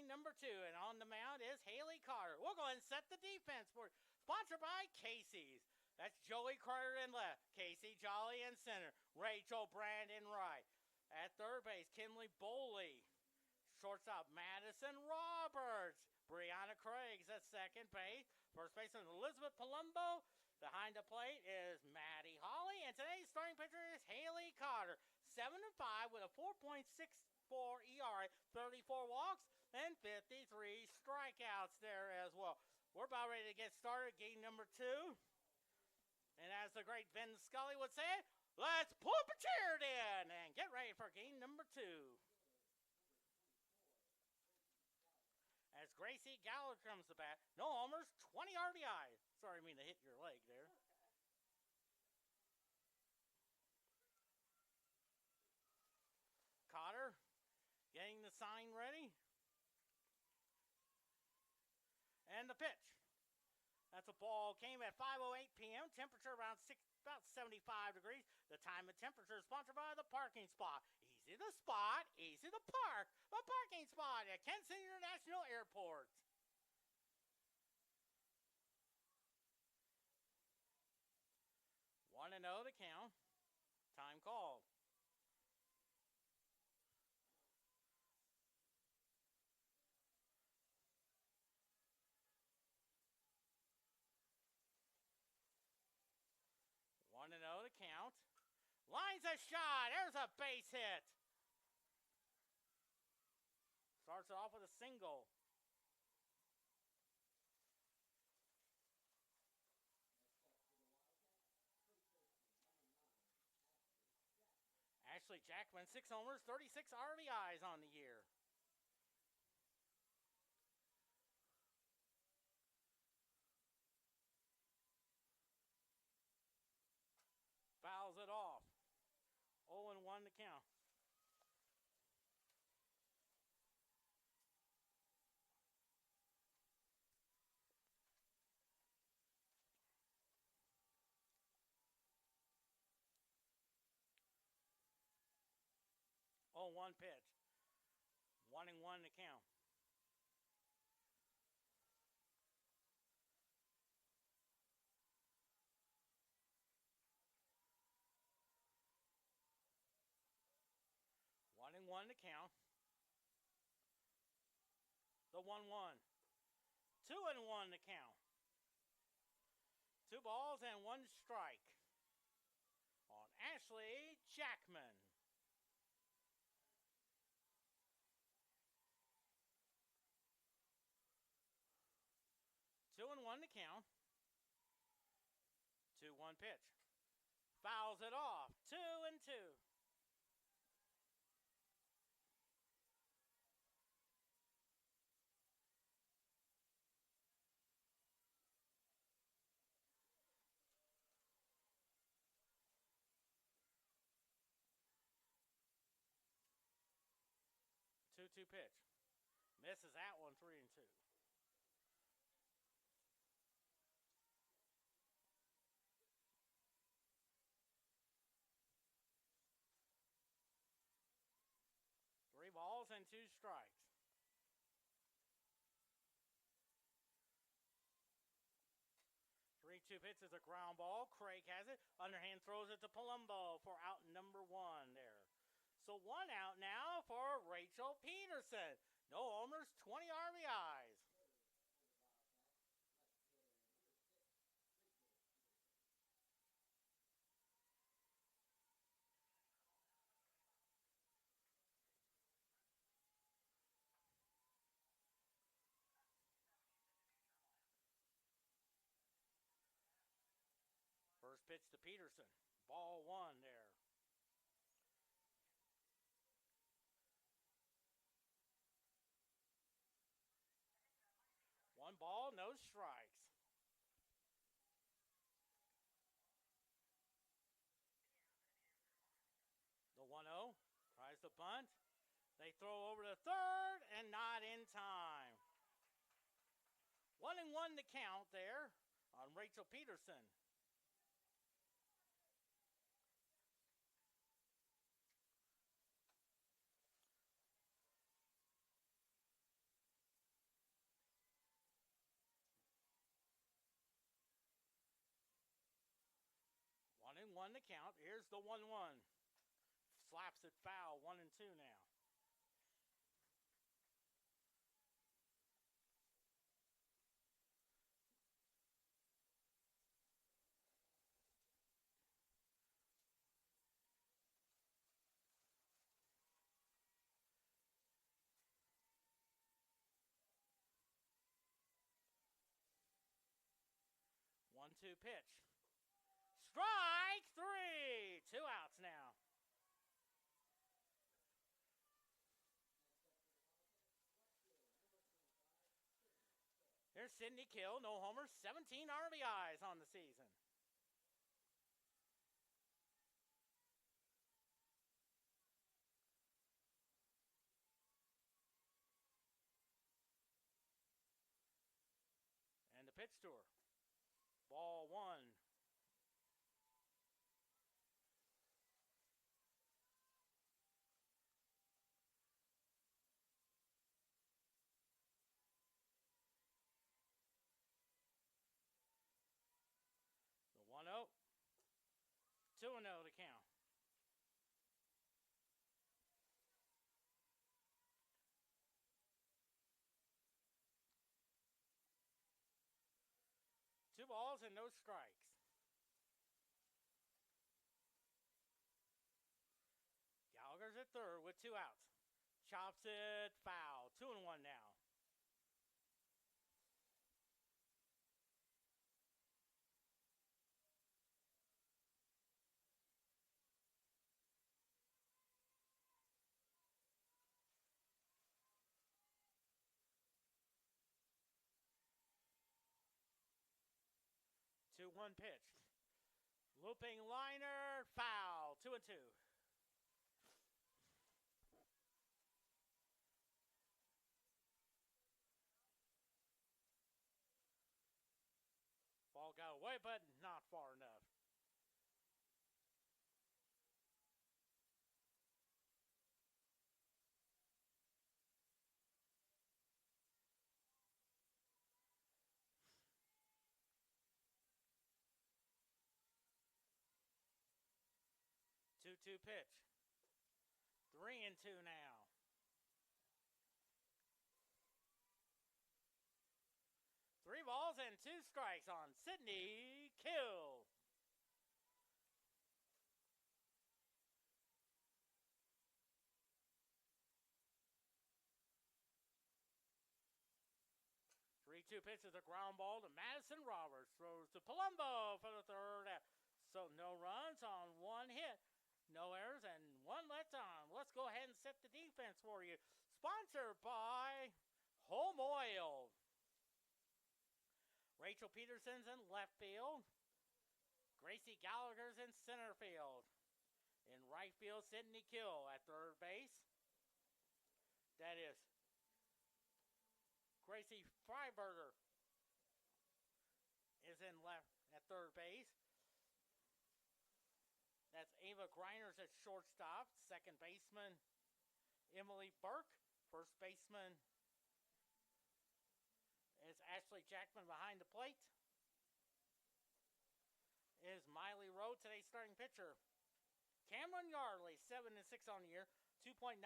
number 2. And on the mound is Haley Carter. We'll go ahead and set the defense for sponsored by Casey's. That's Joey Carter in left, Casey Jolly in center, Rachel Brandon right. At third base, Kinley Boley. Shortstop, Madison Roberts. Brianna Craig's at second base. First baseman, Elizabeth Palumbo. Behind the plate is Maddie Holly. And today's starting pitcher is Haley Carter. 7-5 with a 4.64 ERA, 34 walks, and 53 strikeouts there as well. We're about ready to get started. Game number 2. And as the great Vin Scully would say, let's pull up a chair then and get ready for game number 2. As Gracie Gallagher comes to bat, no homers, 20 RBI. Sorry, I mean to hit your leg there. Cotter getting the sign ready. And the pitch. That's a ball. Came at 5:08 p.m. Temperature about 75 degrees. The time and temperature is sponsored by the parking spot. Easy to spot, easy to park. The parking spot at Kansas City International Airport. One and 0 to count. Time called. One and 0 to count. Lines a shot. There's a base hit. Starts it off with a single. Ashley Jackman, 6 homers, 36 RBIs on the year. Fouls it off. 0-1 to count. Oh, 1 pitch. 1-1 to count. One and 1 to count. The 1-1. 2-1 to count. 2 balls and 1 strike on Ashley Jackman. Two and 1 to count. 2-1 pitch. Fouls it off. 2-2. Two pitch. Misses that one, 3-2. Three balls and 2 strikes. Three-two pitch is a ground ball. Craig has it. Underhand throws it to Palumbo for out number 1 there. So 1 out now for Rachel Peterson. No homers, 20 RBIs. First pitch to Peterson. Ball 1 there. One ball, no strikes. The 1-0 tries to bunt. They throw over to third and not in time. 1-1 to count there on Rachel Peterson. the count. Here's the 1-1. Slaps it foul, 1-2 now. One-two pitch. Strike three. 2 outs now. Here's Sidney Kill, no homers, 17 RBIs on the season. And the pitch to her. Ball 1. The 1-0. 2-0 to count. Two balls and no strikes. Gallagher's at third with 2 outs. Chops it foul. 2-1 now. One pitch. Looping liner, foul. 2-2. Ball got away, but not far enough. Two pitch. 3-2 now. Three balls and 2 strikes on Sidney Kill. Three-two pitch is a ground ball to Madison Roberts. Throws to Palumbo for the third out. So no runs on 1 hit. No errors and 1 let on. Let's go ahead and set the defense for you. Sponsored by Home Oil. Rachel Peterson's in left field. Gracie Gallagher's in center field. In right field, Sidney Kill at third base. That is Gracie Freiberger is in left at third base. That's Ava Greiners at shortstop. Second baseman, Emily Burke. First baseman is Ashley Jackman behind the plate. Is Miley Rowe, today's starting pitcher. Cameron Yardley, 7-6 on the year. 2.91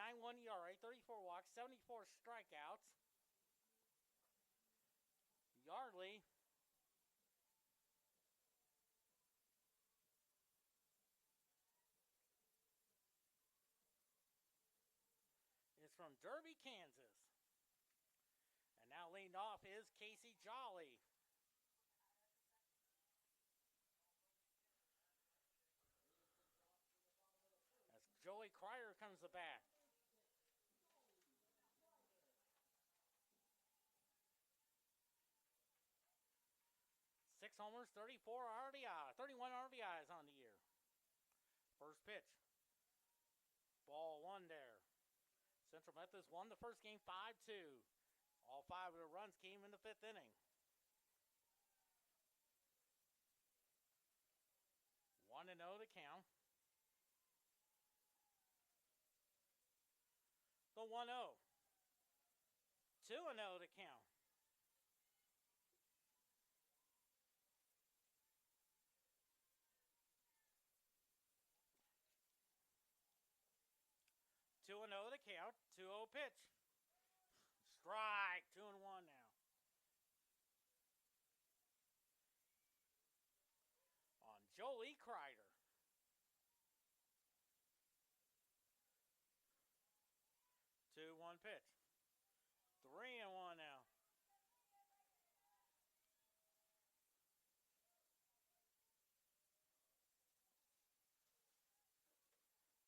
ERA, 34 walks, 74 strikeouts. Yardley from Derby, Kansas. And now leaned off is Casey Jolly. As Joey Cryer comes to bat. 6 homers, 31 RBIs on the year. First pitch. Ball 1 there. Central Methodist won the first game 5-2. All 5 of the runs came in the 5th inning. 1-0 to count. The 1-0. 2-0 to count. count. 2-0 pitch. Strike. 2-1 now. On Jolie Kreider. 2-1 pitch. 3-1 now.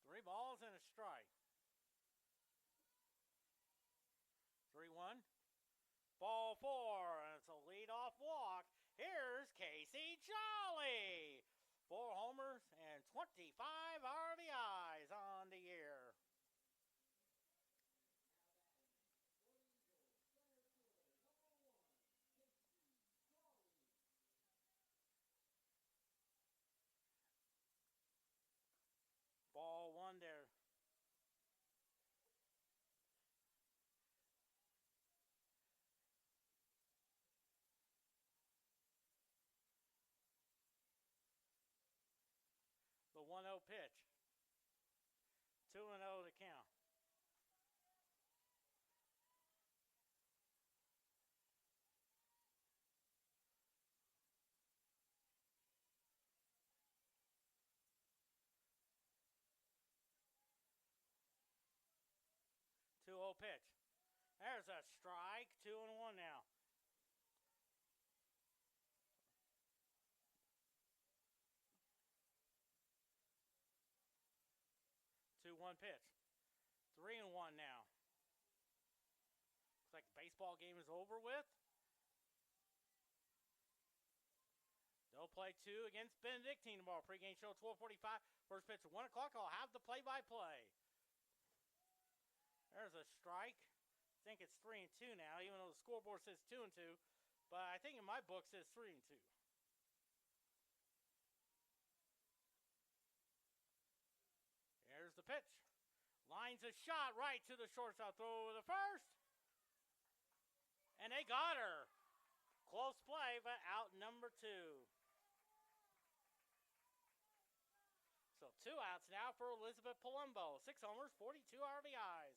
Three balls and a strike. 3-1. Ball 4, and it's a leadoff walk. Here's Casey Jolly. 4 homers and 25 RBIs on the year. Ball 1 there. The 1-0 pitch. 2-0 to count. Pitch. There's a strike. 2-1 now. One pitch. 3-1 now. Looks like the baseball game is over with. They'll play 2 against Benedictine tomorrow. Pre-game show 12:45. First pitch at 1 o'clock. I'll have the play-by-play. There's a strike. I think it's 3-2 now, even though the scoreboard says 2-2. But I think in my book it says 3-2. Here's the pitch. Lines a shot right to the shortstop. Throw over the first. And they got her. Close play, but out number 2. So 2 outs now for Elizabeth Palumbo. 6 homers, 42 RBIs.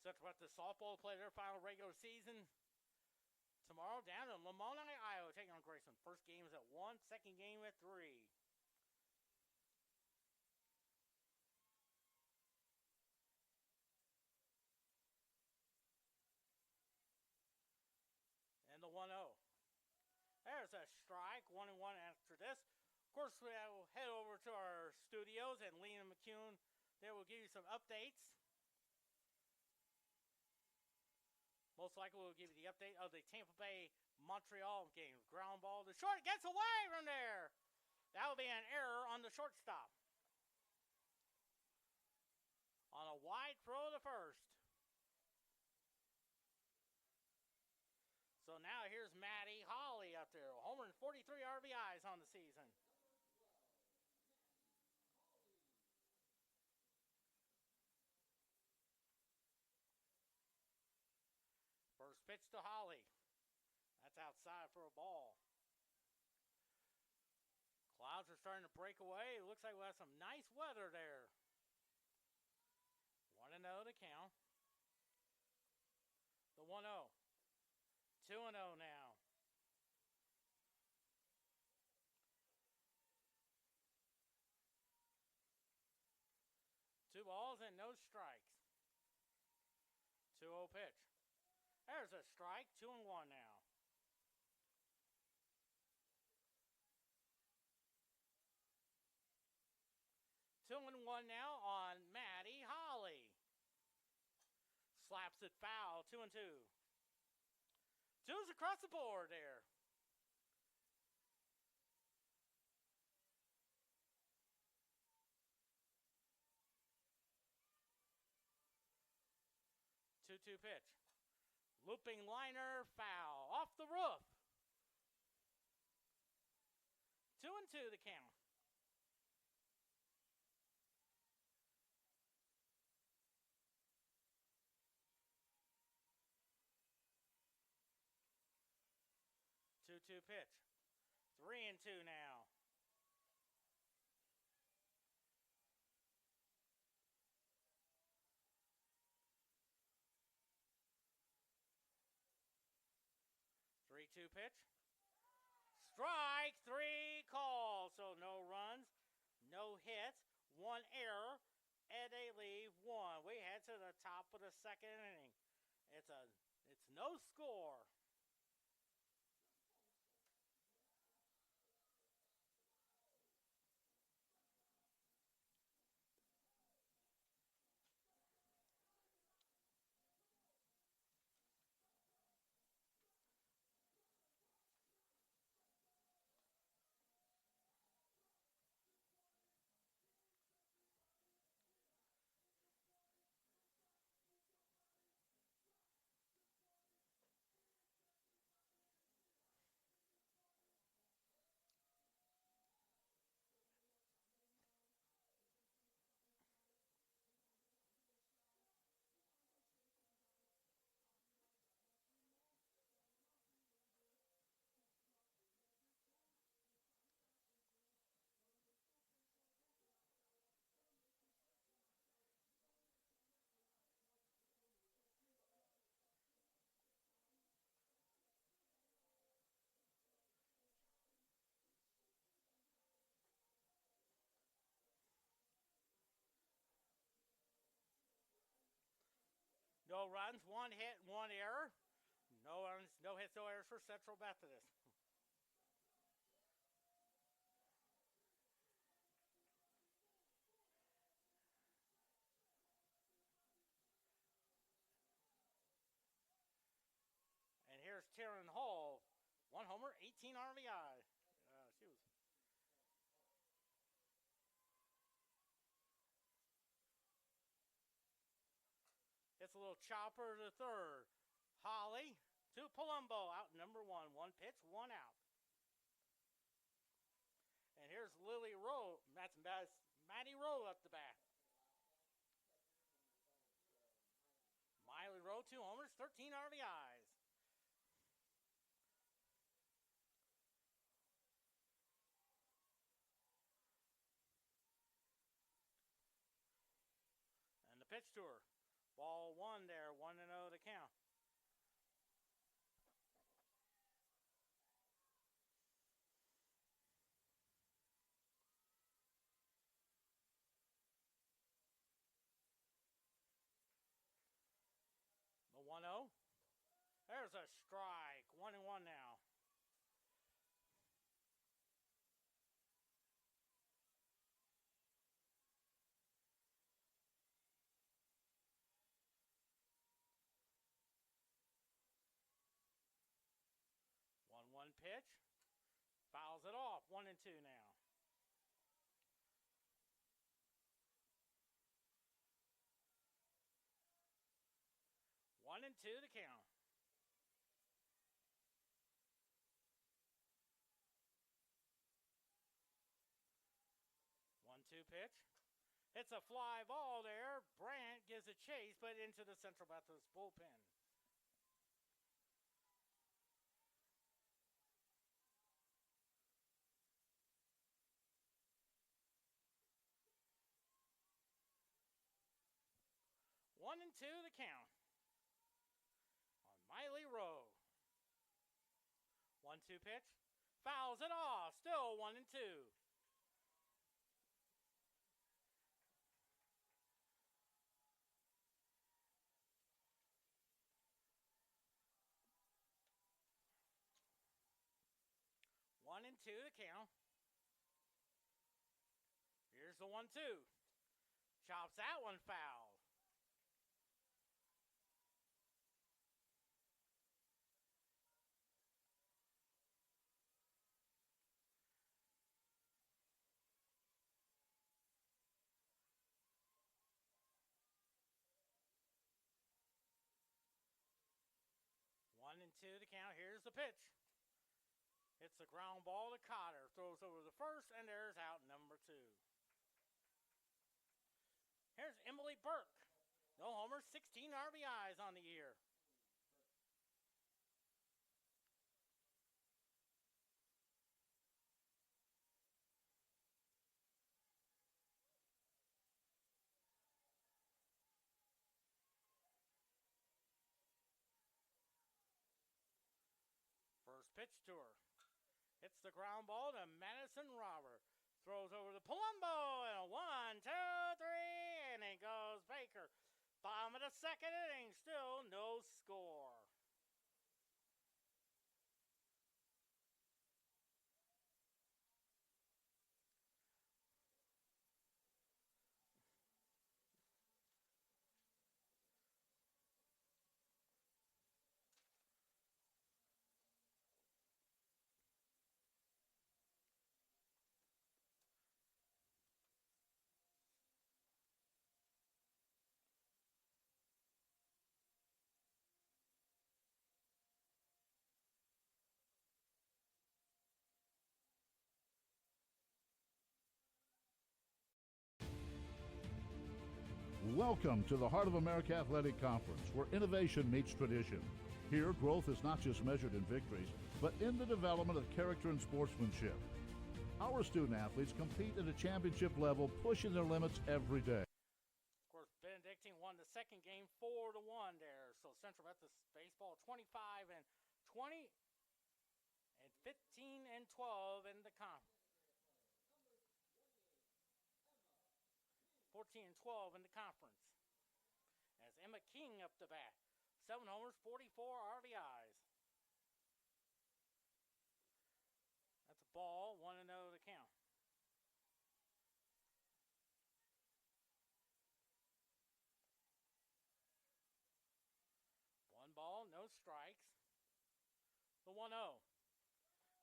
So that's what the softball play their final regular season tomorrow down in Lamoni, Iowa, taking on Grayson. First game is at 1, second game at 3. And the 1-0. There's a strike, 1-1 after this. Of course, we'll head over to our studios, and Lena McCune there will give you some updates. Most likely we'll give you the update of the Tampa Bay Montreal game. Ground ball to short, gets away from there. That will be an error on the shortstop. On a wide throw to first. So now here's Maddie Holly up there. Homer and 43 RBIs on the season. First pitch to Holly. That's outside for a ball. Clouds are starting to break away. It looks like we'll have some nice weather there. 1-0 to count. The 1-0. 2-0 now. Two balls and no strikes. 2-0 pitch. There's a strike. 2-1 now. 2-1 now on Maddie Holly. Slaps it foul. 2-2. Twos across the board there. Two pitch. Looping liner, foul. Off the roof. 2-2 the count. Two pitch. 3-2 now. Three-two pitch. Strike three call. So no runs, no hits, one error, and they leave one. We head to the top of the second inning. It's no score. No runs, one hit, one error. No runs, no hits, no errors for Central Methodist. And here's Taryn Hall, one homer, 18 RBI. She was. It's a little chopper to third. Holly to Palumbo, out number one. One pitch, one out. And here's Lily Rowe. That's Maddie Rowe up the bat. Miley Rowe, 2 homers, 13 RBIs. And the pitch to her. Ball one there, 1-0 to count. The 1-0. There's a strike. 1-1 now. One pitch. Fouls it off. 1-2 now. One and two to count. One-two pitch. It's a fly ball there. Brandt gives a chase, but into the Central Methodist bullpen. One and two to count on Miley Rowe. 1-2 pitch. Fouls it off. Still 1-2. One and two to count. Here's the 1-2. Chops that one foul. One and two to count. Here's the pitch. It's a ground ball to Cotter. Throws over the first, and there's out number two. Here's Emily Burke. No homers, 16 RBIs on the year. pitch to her. Hits the ground ball to Madison Robert. Throws over to Palumbo, and a 1, 2, 3, and it goes Baker. Bottom of the second inning, still no score. Welcome to the Heart of America Athletic Conference, where innovation meets tradition. Here, growth is not just measured in victories, but in the development of character and sportsmanship. Our student athletes compete at a championship level, pushing their limits every day. Of course, Benedictine won the second game 4-1 there. So Central Methodist baseball 25 and 20 and 15 and 12 in the conference. 14 and 12 in the conference. As Emma King up the bat. 7 homers, 44 RBIs. That's a ball, 1-0 to count. One ball, no strikes. The 1-0.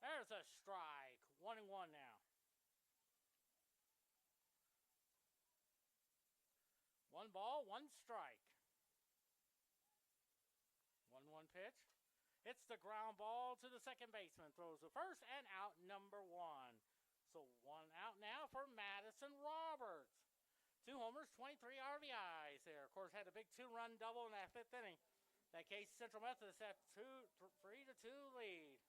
There's a strike. 1-1 now. 1 ball, 1 strike. 1-1 pitch. Hits the ground ball to the second baseman. Throws the first and out number 1. So 1 out now for Madison Roberts. 2 homers, 23 RBIs there. Of course, had a big 2-run double in that 5th inning. That case, Central Methodist had 3-2 lead.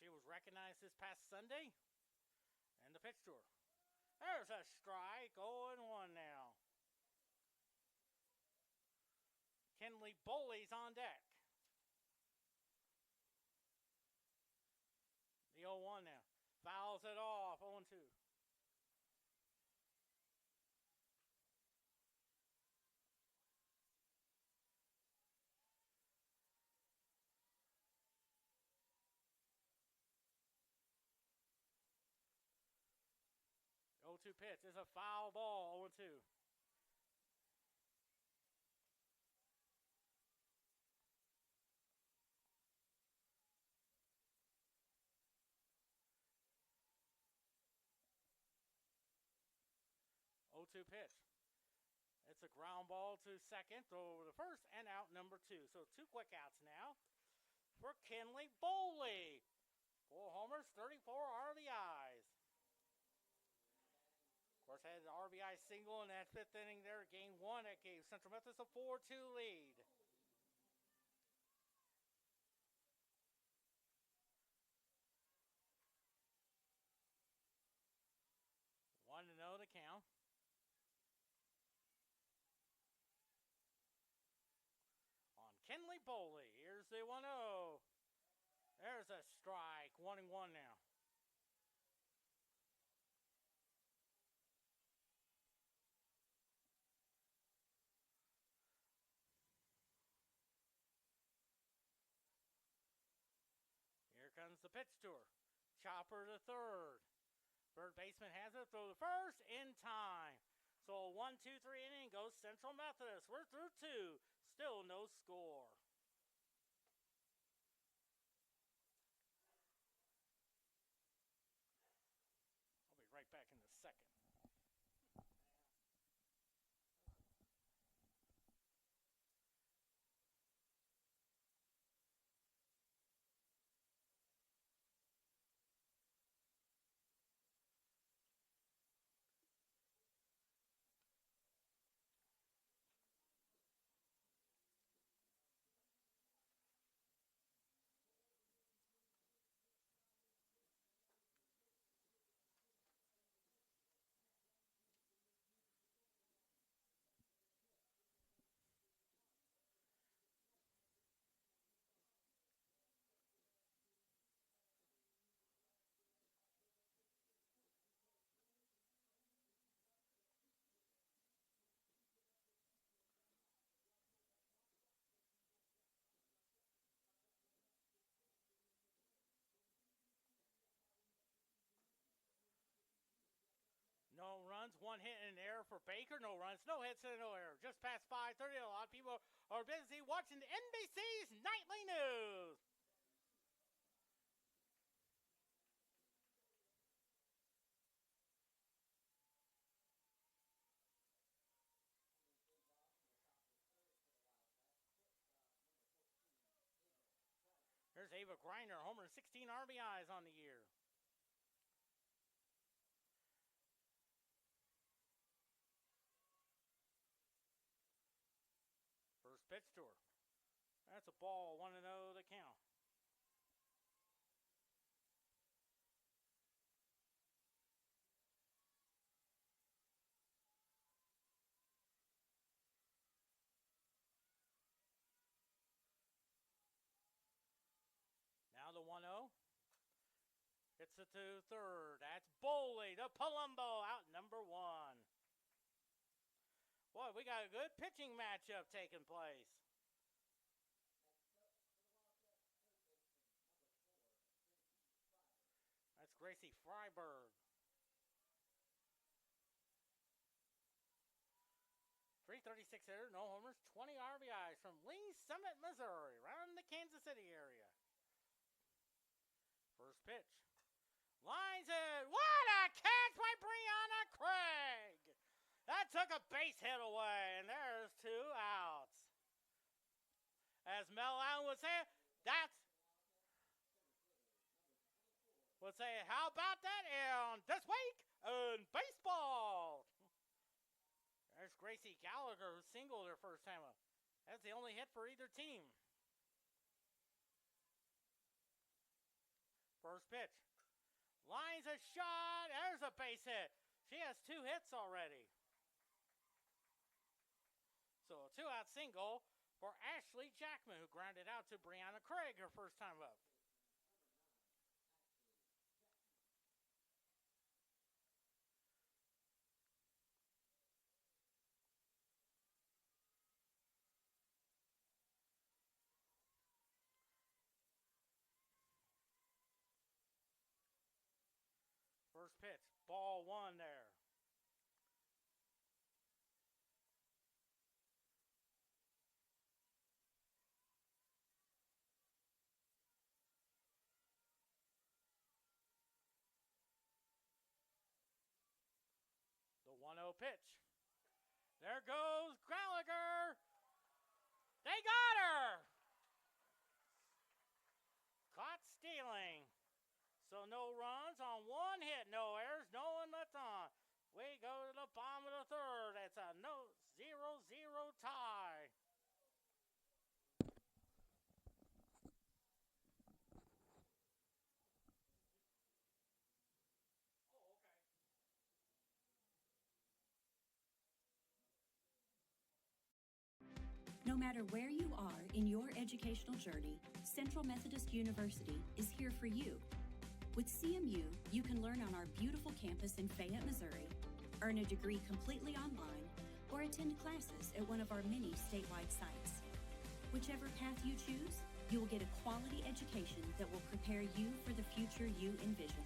She was recognized this past Sunday. And the pitch to her. There's a strike. 0-1 now. Kenley Boley's on deck. The 0-1 now. Fouls it off. 0-2. Pitch is a foul ball, 0-2. Pitch. It's a ground ball to second, throw over to first, and out number 2. So 2 quick outs now for Kenley Boley. 4 homers, 34 RBIs. Of course, had an RBI single in that 5th inning there. Game 1, that gave Central Methodist a 4-2 lead. One to know the count. On Kenley Boley, here's the 1-0. There's a strike. 1-1 now. Comes the pitch to her. Chopper to third. Third baseman has it. Throw the first in time. So a 1-2-3 inning goes Central Methodist. We're through 2. Still no score. I'll be right back in a second. for Baker. No runs, no hits, and no error. Just past 5:30. A lot of people are busy watching NBC's Nightly News. There's Ava Griner, homer, 16 RBIs on the year. First pitch to her. That's a ball, 1-0 the count. Now the 1-0. Hits it to third. That's Boley to Palumbo, out number 1. Boy, we got a good pitching matchup taking place. That's Gracie Freiberg. 336 hitter, no homers, 20 RBIs from Lee Summit, Missouri, around the Kansas City area. First pitch. Lines it. What a catch by Brianna Craig! That took a base hit away, and there's 2 outs. As Mel Allen would say, how about that in this week in baseball? There's Gracie Gallagher, who singled her first time up. That's the only hit for either team. First pitch. Lines a shot. There's a base hit. She has 2 hits already. So a 2-out single for Ashley Jackman, who grounded out to Brianna Craig her first time up. First pitch, ball 1 there. The 1-0 pitch. There goes Gallagher. They got her. Caught stealing. So no runs on 1 hit, no errors, no one left on. We go to the bottom of the third. It's a 0-0 tie. No matter where you are in your educational journey, Central Methodist University is here for you. With CMU, you can learn on our beautiful campus in Fayette, Missouri, earn a degree completely online, or attend classes at one of our many statewide sites. Whichever path you choose, you will get a quality education that will prepare you for the future you envision.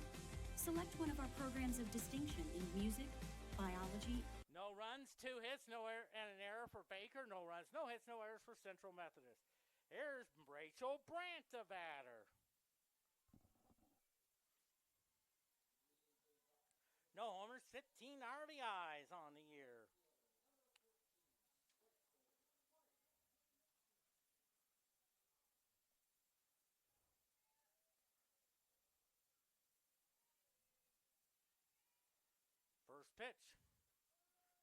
Select one of our programs of distinction in music, biology. No runs, 2 hits, no error, and an error for Baker. No runs, no hits, no errors for Central Methodist. Here's Rachel Brandt, the batter. No homers, 15 RBIs on the year. First pitch.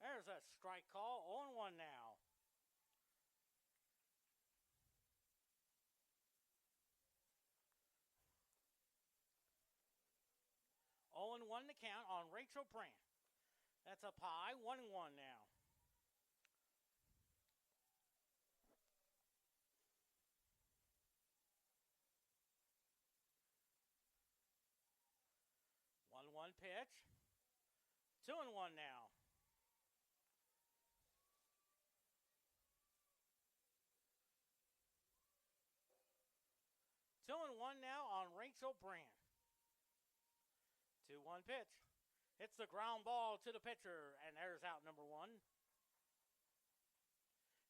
There's a strike call, 0-1 now. Oh and 1 to count on Rachel Brandt. That's up high, 1-1 now. One pitch. 2-1 now. Two and one now on Rachel Brandt. 2-1 pitch. Hits the ground ball to the pitcher, and there's out number 1.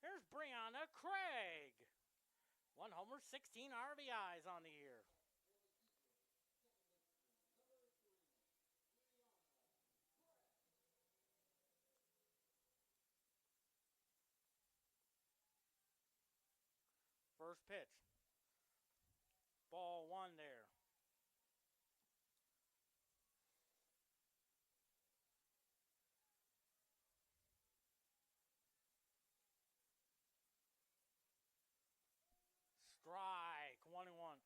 Here's Brianna Craig. 1 homer, 16 RBIs on the year. First pitch. Ball 1 there. Strike, 1-1.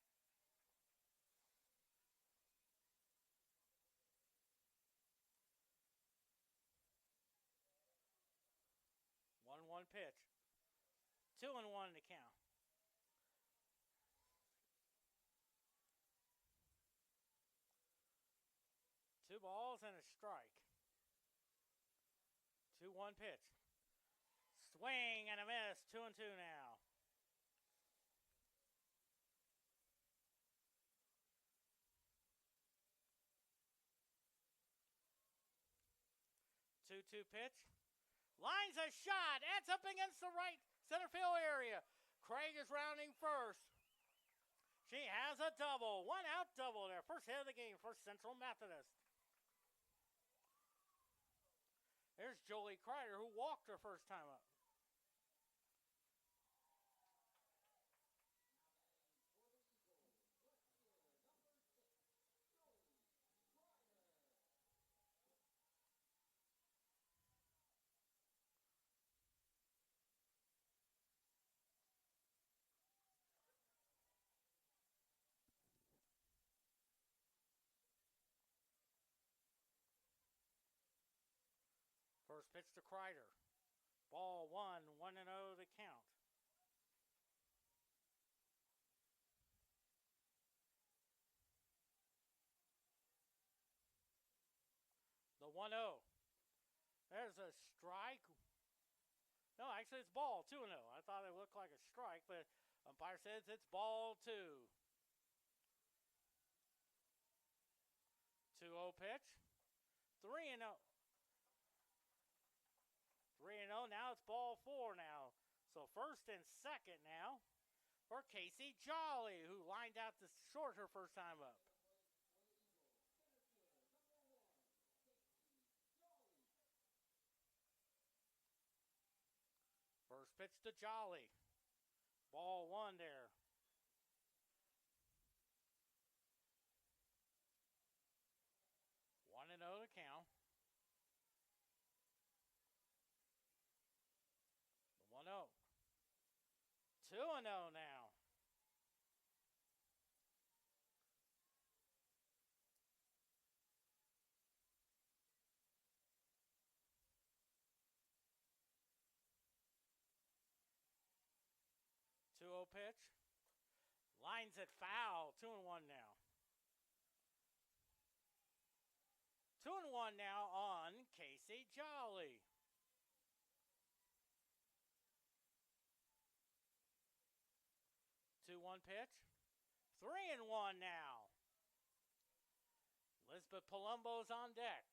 One pitch. 2-1 to count. 2 balls and a strike. 2-1 pitch. Swing and a miss. 2-2 now. 2-2 pitch. Lines a shot. That's up against the right center field area. Craig is rounding first. She has a double. 1-out double there. First hit of the game for Central Methodist. There's Jolie Kreider, who walked her first time up. First pitch to Kreider. Ball 1, 1-0 to count. The 1-0. There's a strike. No, actually it's ball, 2-0. I thought it looked like a strike, but umpire says it's ball 2. 2-0 pitch. 3-0. 3-0, now it's ball 4 now. So first and second now for Casey Jolly, who lined out to short her first time up. First pitch to Jolly. Ball 1 there. One and 0 to count. The 1-0. 2-0 now. Pitch. Lines it foul. 2-1 now. 2-1 now on Casey Jolly. Two-one pitch. 3-1 now. Elizabeth Palumbo's on deck.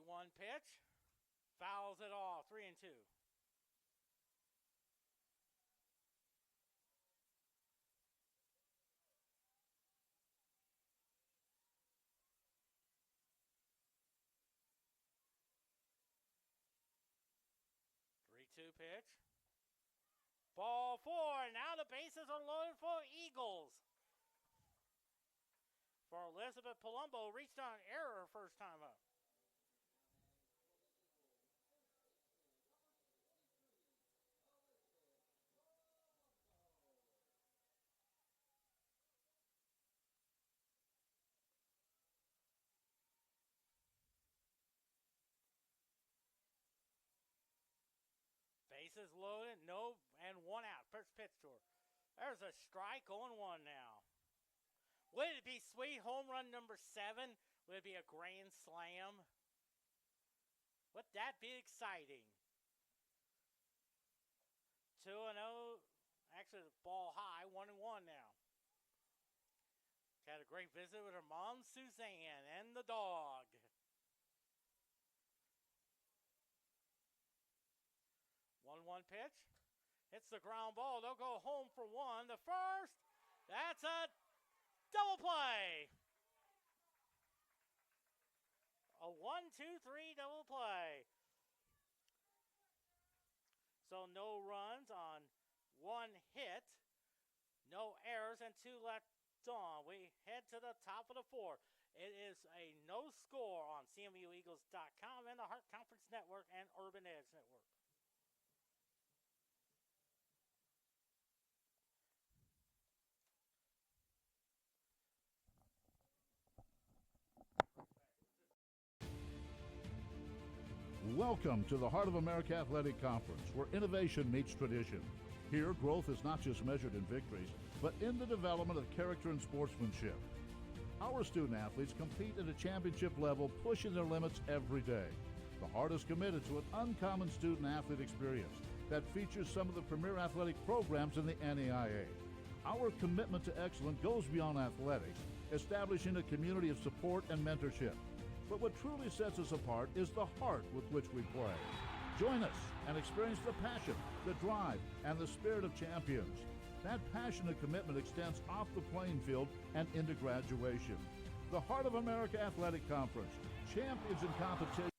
One pitch, fouls it off. 3-2. Pitch. Ball 4. Now the bases are loaded for Eagles. For Elizabeth Palumbo, reached on error first time up. Bases loaded, no, and 1 out. First pitch to her. There's a strike, 0-1 now. Would it be sweet? Home run number 7? Would it be a grand slam? Would that be exciting? 2-0. Actually, the ball high, 1-1 now. She had a great visit with her mom, Suzanne, and the dog. 1-1 pitch. Hits the ground ball. They'll go home for one. The first. That's a double play. A 1-2-3 double play. So no runs on one hit, no errors, and two left on. We head to the top of the fourth. It is a no score on CMUEagles.com and the Heart Conference Network and Urban Edge Network. Welcome to the Heart of America Athletic Conference, where innovation meets tradition. Here, growth is not just measured in victories, but in the development of character and sportsmanship. Our student athletes compete at a championship level, pushing their limits every day. The Heart is committed to an uncommon student athlete experience that features some of the premier athletic programs in the NAIA. Our commitment to excellence goes beyond athletics, establishing a community of support and mentorship. But what truly sets us apart is the heart with which we play. Join us and experience the passion, the drive, and the spirit of champions. That passion and commitment extends off the playing field and into graduation. The Heart of America Athletic Conference, champions in competition.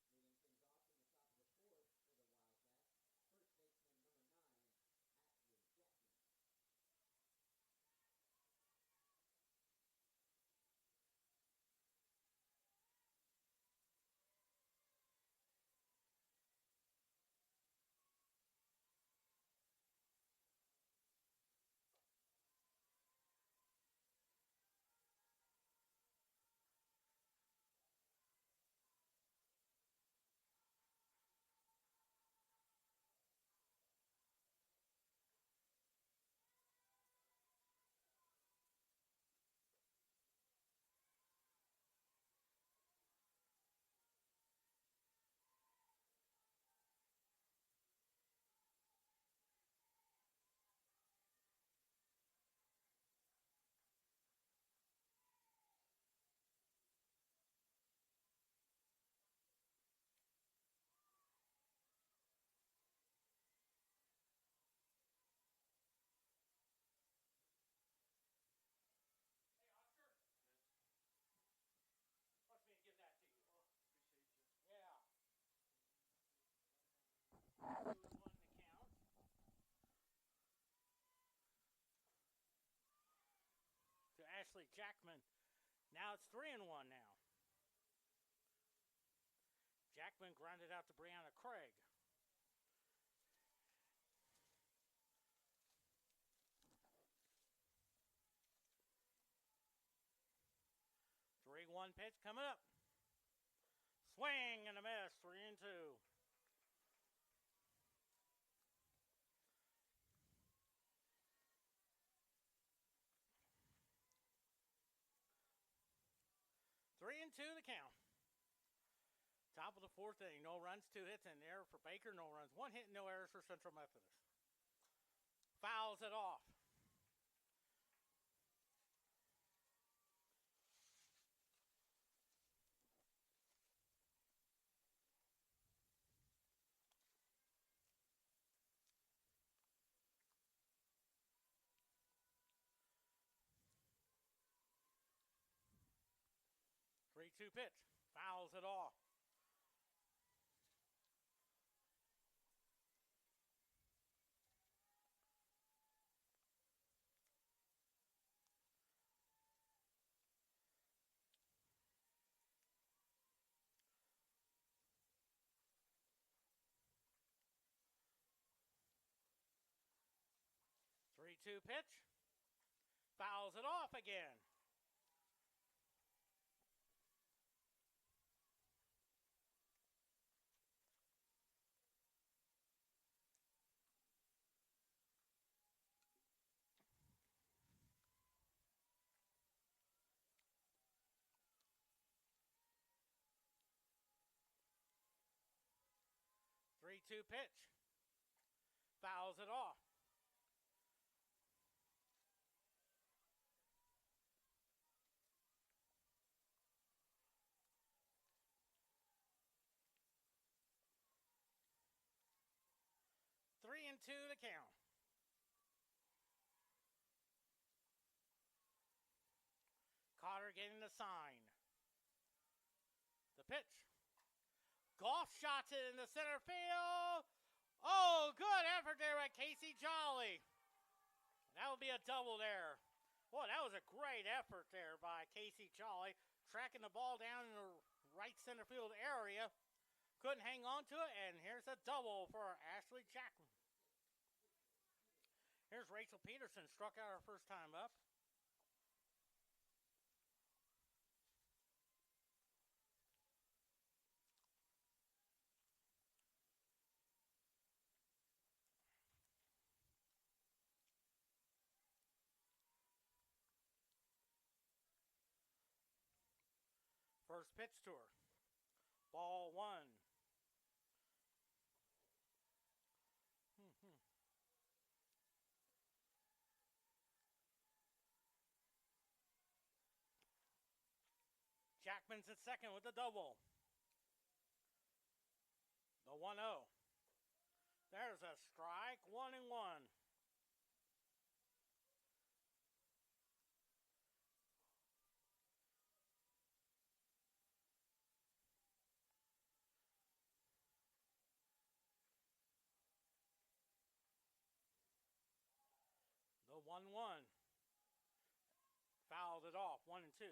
To Ashley Jackman. Now it's 3-1 now. Jackman grounded out to Brianna Craig. One pitch coming up. Swing and a miss. 3-2. Three and 2 to count. Top of the fourth inning. No runs, 2 hits, and an error for Baker. No runs, 1 hit, no errors for Central Methodist. Fouls it off. Three-two pitch. Fouls it off. Three-two pitch. Fouls it off again. Three-two pitch. Fouls it off. 2 the count. Cotter getting the sign. The pitch. Golf shots it in the center field. Oh, good effort there by Casey Jolly. That would be a double there. Boy, that was a great effort there by Casey Jolly. Tracking the ball down in the right center field area. Couldn't hang on to it, and here's a double for Ashley Jackman. Here's Rachel Peterson, struck out her first time up. First pitch to her. Ball 1. Jackman's at second with the double. The 1-0. There's a strike, 1-1. The 1-1. Fouled it off, 1-2.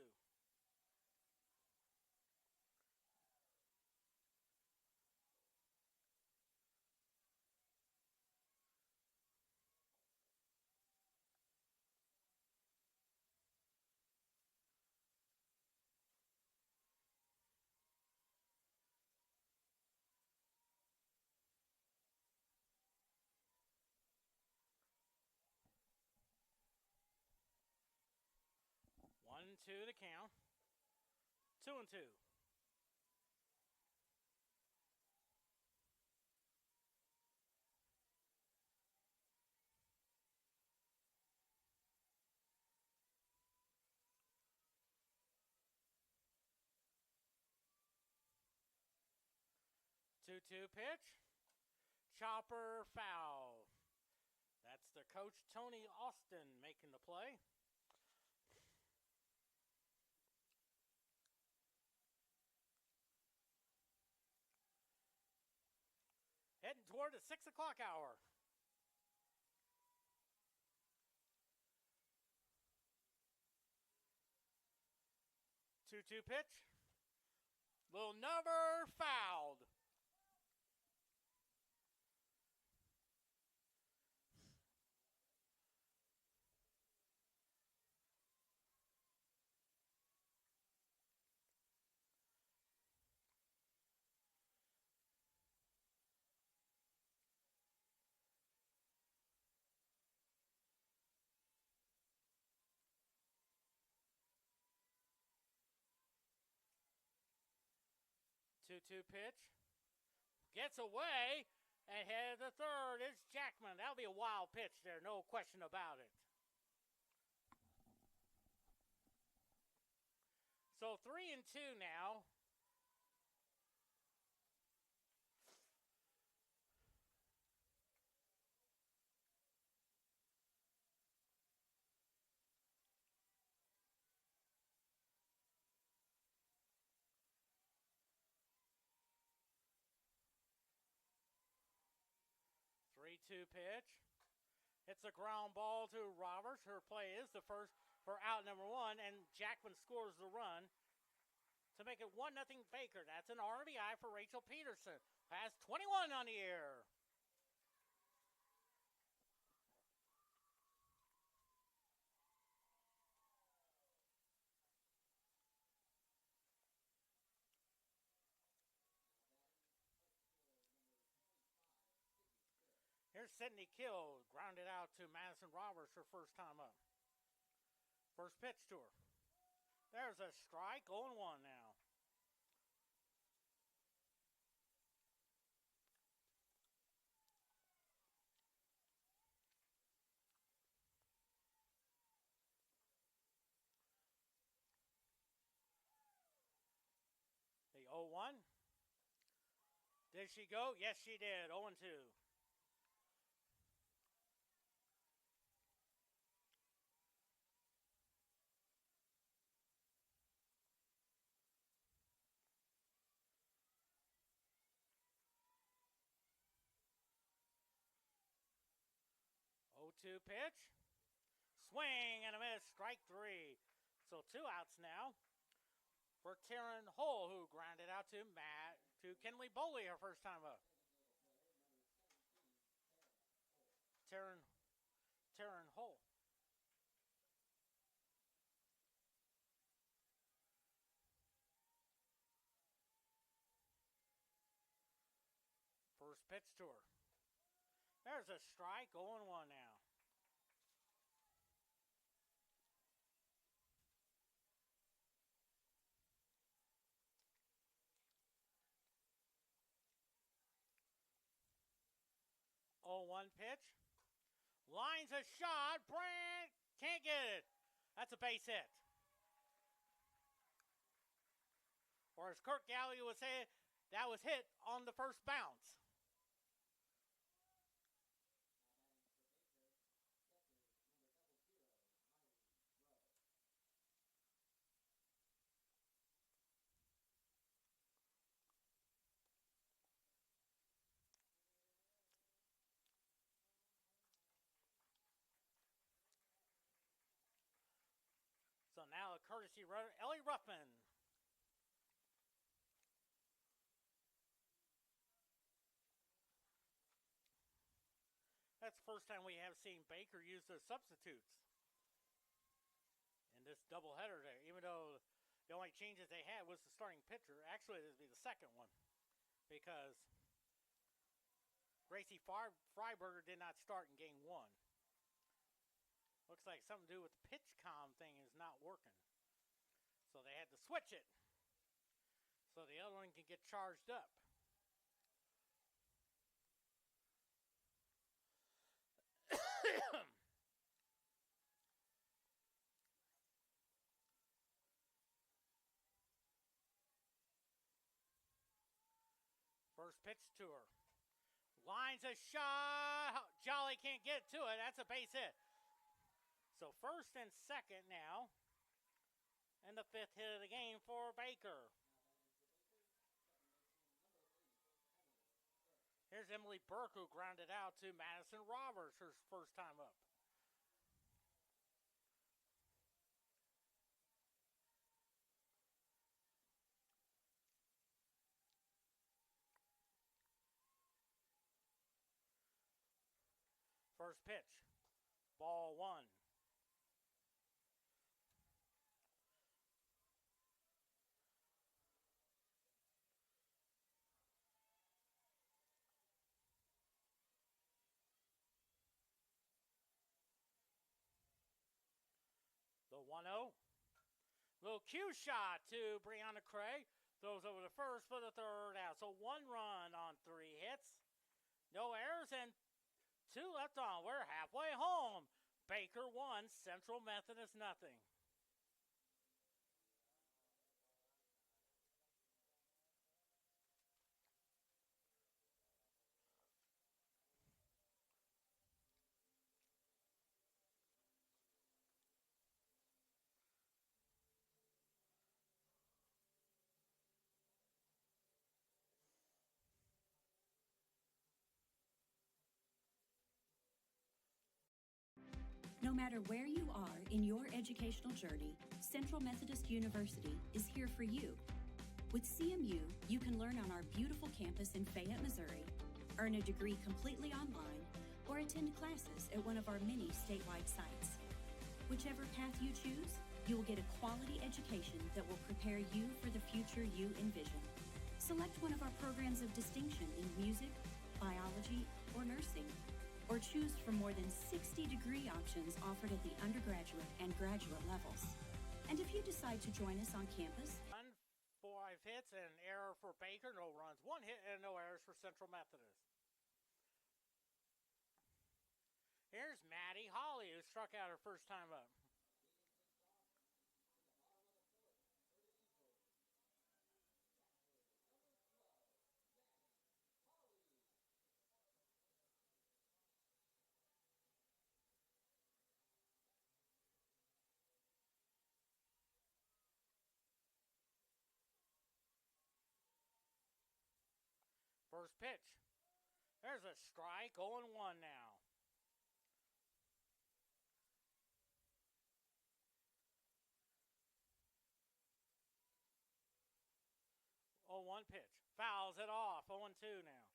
To the count. 2-2. Two pitch. Chopper foul. That's the coach, Tony Austin, making the play. Heading toward the 6 o'clock hour. Two pitch. Little number fouled. Two pitch. Gets away. And headed to third is Jackman. That'll be a wild pitch there, no question about it. So 3-2 now. Two pitch. It's a ground ball to Roberts. Her play is the first for out number 1, and Jackman scores the run to make it 1-0 Baker. That's an RBI for Rachel Peterson. Has 21 on the air. Here's Sydney Kill, grounded out to Madison Roberts, her first time up. First pitch to her. There's a strike, 0-1 now. The 0-1. Did she go? Yes, she did. 0-2. 2 pitch. Swing and a miss, strike 3. So 2 outs now for Taryn Hull, who grounded out to Kenley Boley her first time up. Taryn Hull. First pitch to her. There's a strike, 0-1 now. One pitch. Lines a shot. Brandt can't get it. That's a base hit. Or as Kurt Galley would say, that was hit on the first bounce. So now a courtesy runner, Ellie Ruffman. That's the first time we have seen Baker use their substitutes in this doubleheader there, even though the only changes they had was the starting pitcher. Actually, this would be the second one because Gracie Freiberger did not start in game 1. Looks like something to do with the pitch comm thing is not working. So they had to switch it so the other one can get charged up. First pitch to her. Lines a shot. Jolly can't get to it. That's a base hit. So first and second now. And the 5th hit of the game for Baker. Here's Emily Burke, who grounded out to Madison Roberts, her first time up. First pitch, ball 1. The 1-0. Little cue shot to Brianna Craig. Throws over to first for the 3rd out. So 1 run on 3 hits. No errors and 2 left on. We're halfway home. Baker 1, Central Methodist nothing. No matter where you are in your educational journey, Central Methodist University is here for you. With CMU, you can learn on our beautiful campus in Fayette, Missouri, earn a degree completely online, or attend classes at one of our many statewide sites. Whichever path you choose, you will get a quality education that will prepare you for the future you envision. Select one of our programs of distinction in music, biology, or nursing, or choose from more than 60 degree options offered at the undergraduate and graduate levels. And if you decide to join us on campus, 5 hits and an error for Baker, no runs. 1 hit and no errors for Central Methodist. Here's Maddie Holly, who struck out her first time up. First pitch. There's a strike, 0-1 now. 1 pitch. Fouls it off. 0-2 now.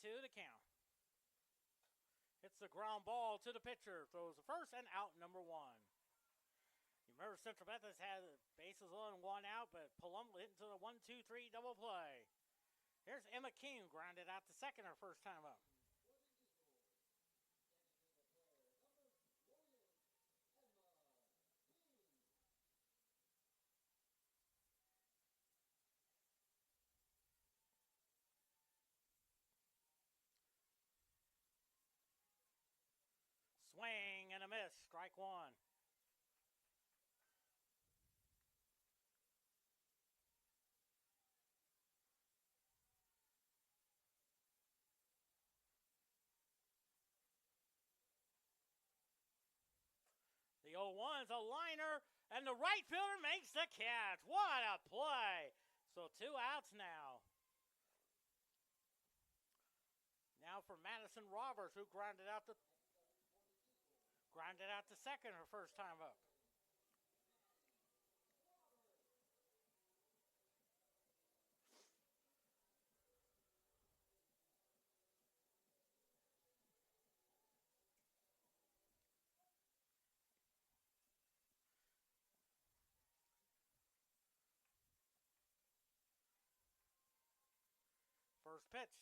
Two to count. Hits the ground ball to the pitcher. Throws the first and out number 1. You remember Central Methodist had bases loaded and 1 out, but Palumbo hit into the 1-2-3 double play. Here's Emma King, grounded out to second her first time up. Swing and a miss. Strike 1. The 0-1's a liner, and the right fielder makes the catch. What a play. So 2 outs now. Now for Madison Roberts, who grounded out to second her first time up. First pitch.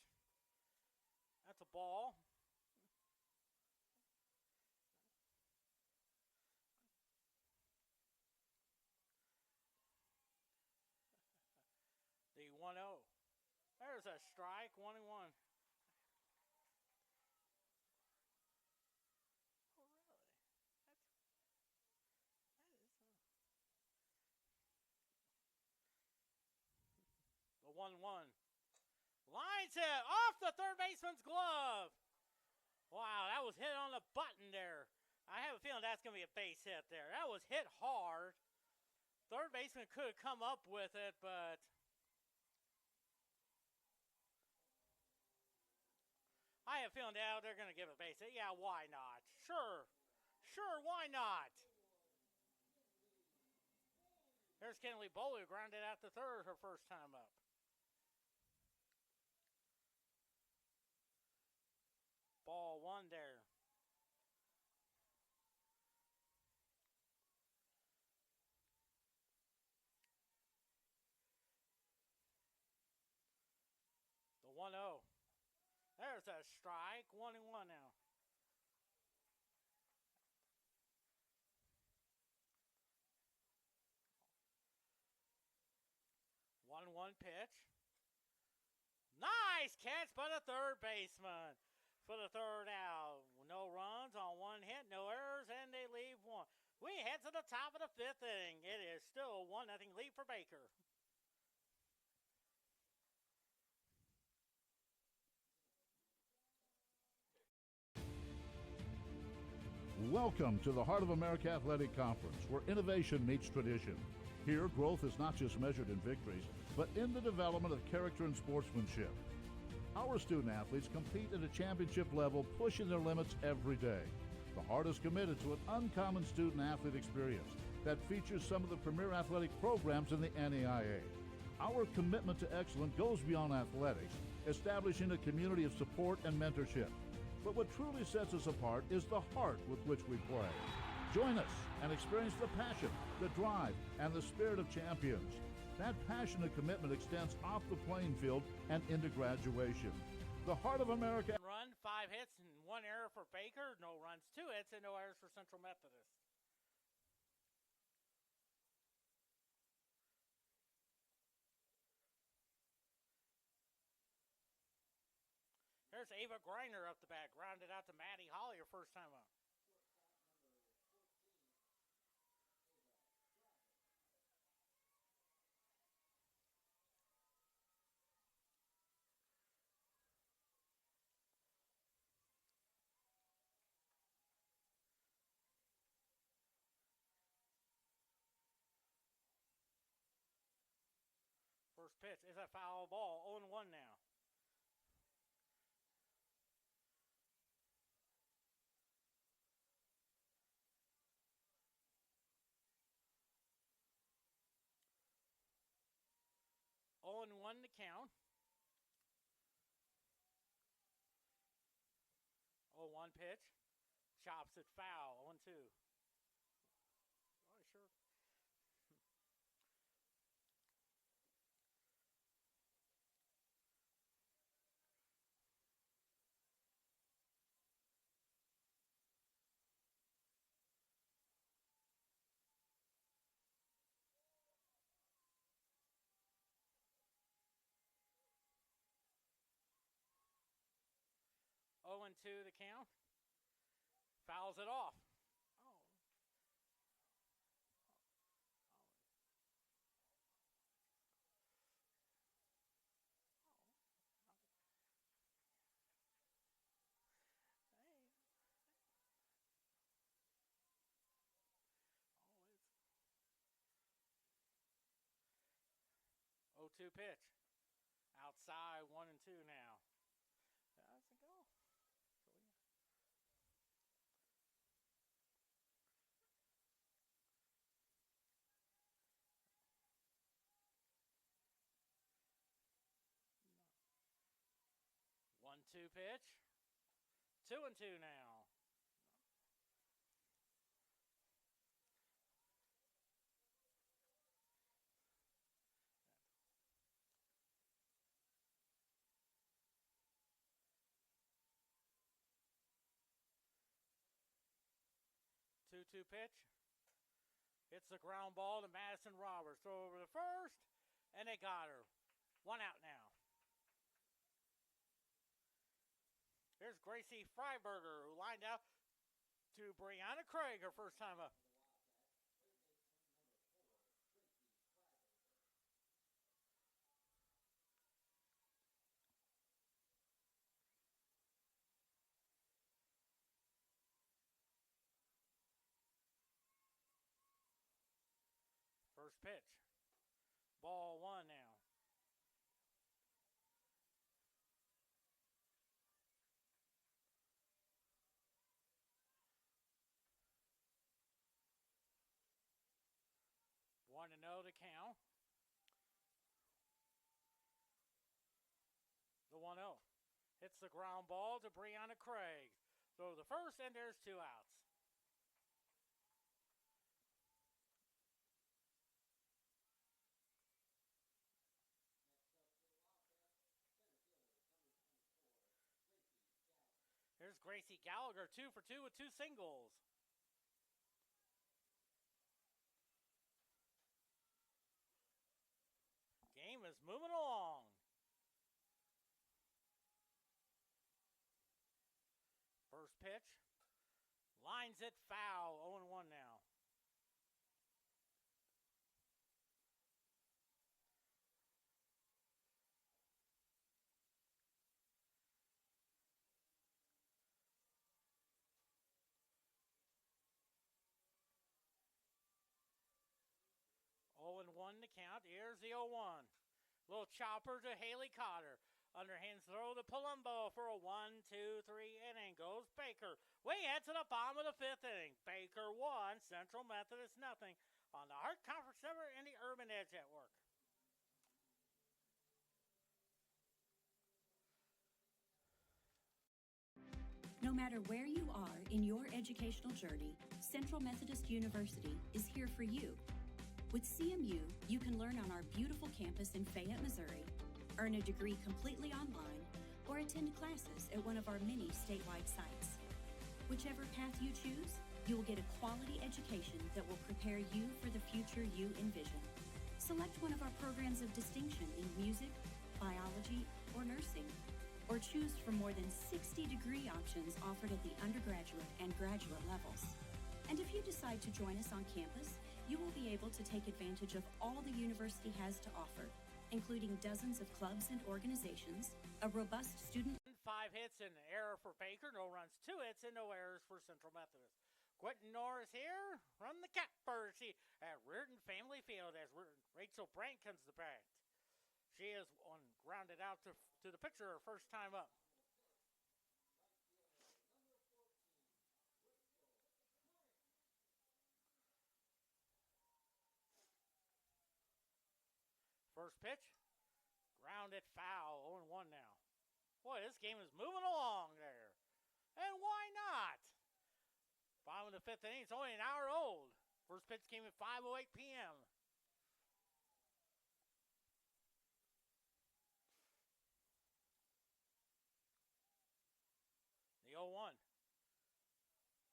That's a ball. The 1-0. There's a strike, 1-1. Oh, really? The 1-1. Lines it off the third baseman's glove. Wow, that was hit on the button there. I have a feeling that's going to be a base hit there. That was hit hard. Third baseman could have come up with it, but I have a feeling now they're going to give a base hit. Yeah, why not? Sure, why not? There's Kenley Bowley, grounded out to third her first time up. Ball 1 there. The 1-0. There's a strike. 1-1 now. 1-1 pitch. Nice catch by the third baseman for the third out. No runs on 1 hit, no errors, and they leave 1. We head to the top of the 5th inning. It is still 1-0 lead for Baker. Welcome to the Heart of America Athletic Conference, where innovation meets tradition. Here, growth is not just measured in victories, but in the development of character and sportsmanship. Our student athletes compete at a championship level, pushing their limits every day. The Heart is committed to an uncommon student athlete experience that features some of the premier athletic programs in the NAIA. Our commitment to excellence goes beyond athletics, establishing a community of support and mentorship. But what truly sets us apart is the heart with which we play. Join us and experience the passion, the drive, and the spirit of champions. That passion and commitment extends off the playing field and into graduation. The Heart of America. Run, 5 hits, and 1 error for Baker. No runs, 2 hits, and no errors for Central Methodist. There's Ava Greiner up the bat, grounded out to Maddie Holly, her first time up. First pitch is a foul ball. 0-1 now. Oh and 1 to count. 0-1 pitch. Chops it foul. 0-2. Oh, sure. Oh and 2 the count. Fouls it off. Oh. Hey. 0-2 pitch. Outside 1-2 now. That's a go. 1-2 pitch. 2-2 now. 2-2 pitch. Hits the ground ball to Madison Roberts. Throw over to first, and they got her. 1 out now. Here's Gracie Freiberger, who lined out to Brianna Craig, her first time up. First pitch. Ball 1 now. One to 0 to count. The 1-0. Hits the ground ball to Brianna Craig. Throw the first, and there's 2 outs. Here's Gracie Gallagher, 2 for 2 with 2 singles. Game is moving along. First pitch. Lines it foul. 0-1 now. One to count. Here's the 0-1. Little chopper to Haley Cotter. Underhands throw to Palumbo for a 1-2-3 inning. Goes Baker. Way ahead to the bottom of the 5th inning. Baker 1, Central Methodist nothing on the Heart Conference Network and the Urban Edge Network. No matter where you are in your educational journey, Central Methodist University is here for you. With CMU, you can learn on our beautiful campus in Fayette, Missouri, earn a degree completely online, or attend classes at one of our many statewide sites. Whichever path you choose, you will get a quality education that will prepare you for the future you envision. Select one of our programs of distinction in music, biology, or nursing, or choose from more than 60 degree options offered at the undergraduate and graduate levels. And if you decide to join us on campus, you will be able to take advantage of all the university has to offer, including dozens of clubs and organizations, a robust student... 5 hits and an error for Baker, no runs, 2 hits and no errors for Central Methodist. Quentin Norris here, run the Catbirds at Reardon Family Field as Rachel Brandt comes to bat. She is grounded out to the pitcher her first time up. First pitch, grounded foul, 0-1 now. Boy, this game is moving along there. And why not? Bottom of the fifth inning, it's only an hour old. First pitch came at 5:08 p.m. The 0-1.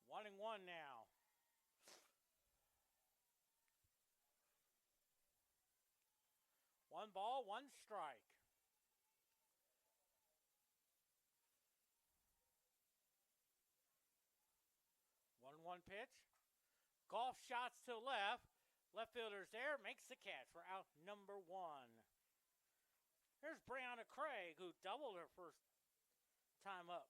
1-1 now. One ball, one strike. One pitch. Golf shots to left. Left fielder's there, makes the catch for out number 1. Here's Brianna Craig, who doubled her first time up.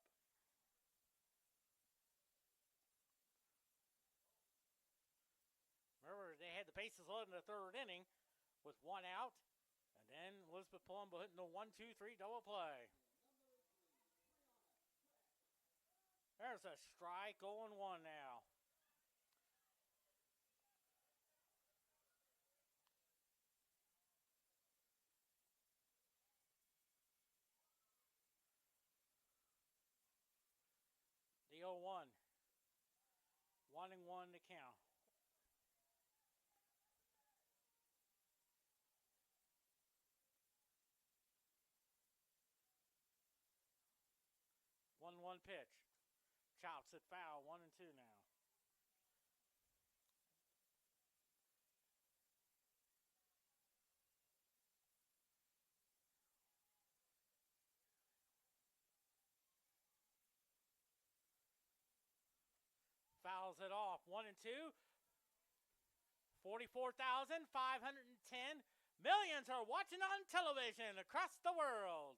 Remember, they had the bases loaded in the third inning with 1 out. And then Elizabeth Palumbo hitting the 1-2-3 double play. There's a strike, 0-1 now. The 0-1. 1-1 to count. One pitch. Chops it foul, 1-2 now. Fouls it off, 1-2. 44,510 millions are watching on television across the world.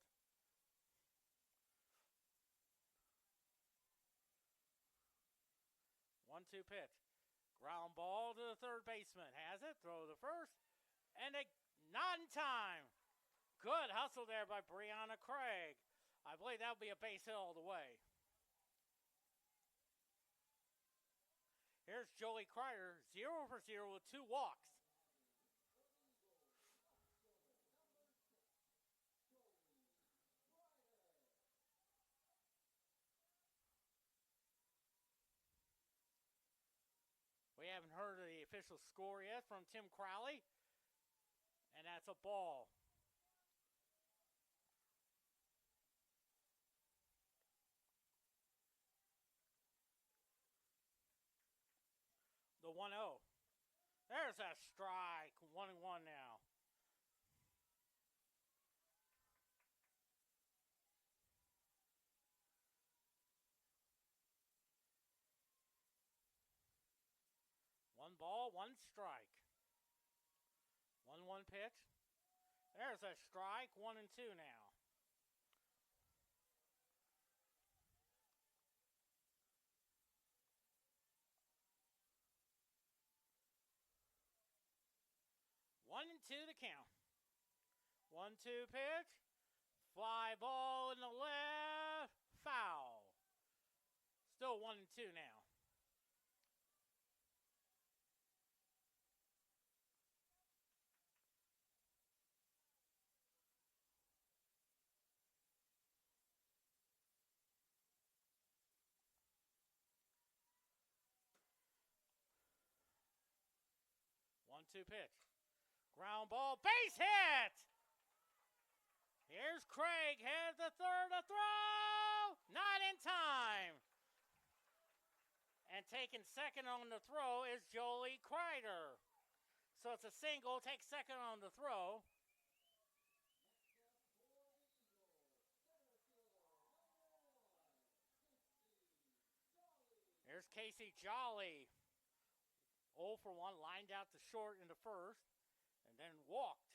1-2 pitch. Ground ball to the third baseman. Has it. Throw to first. And not in time. Good hustle there by Brianna Craig. I believe that will be a base hit all the way. Here's Jolie Kreider, 0 for 0 with 2 walks. We haven't heard of the official score yet from Tim Crowley. And that's a ball. The 1-0. There's a strike. 1-1 now. One ball, one strike. 1-1 pitch. There's a strike. 1-2 now. One and two to count. 1-2 pitch. Fly ball in the left. Foul. Still 1-2 now. One-two pitch. Ground ball, base hit! Here's Craig, heads the third, a throw! Not in time! And taking second on the throw is Jolie Kreider. So it's a single, takes second on the throw. Here's Casey Jolly. 0 for 1, lined out to short in the first, and then walked.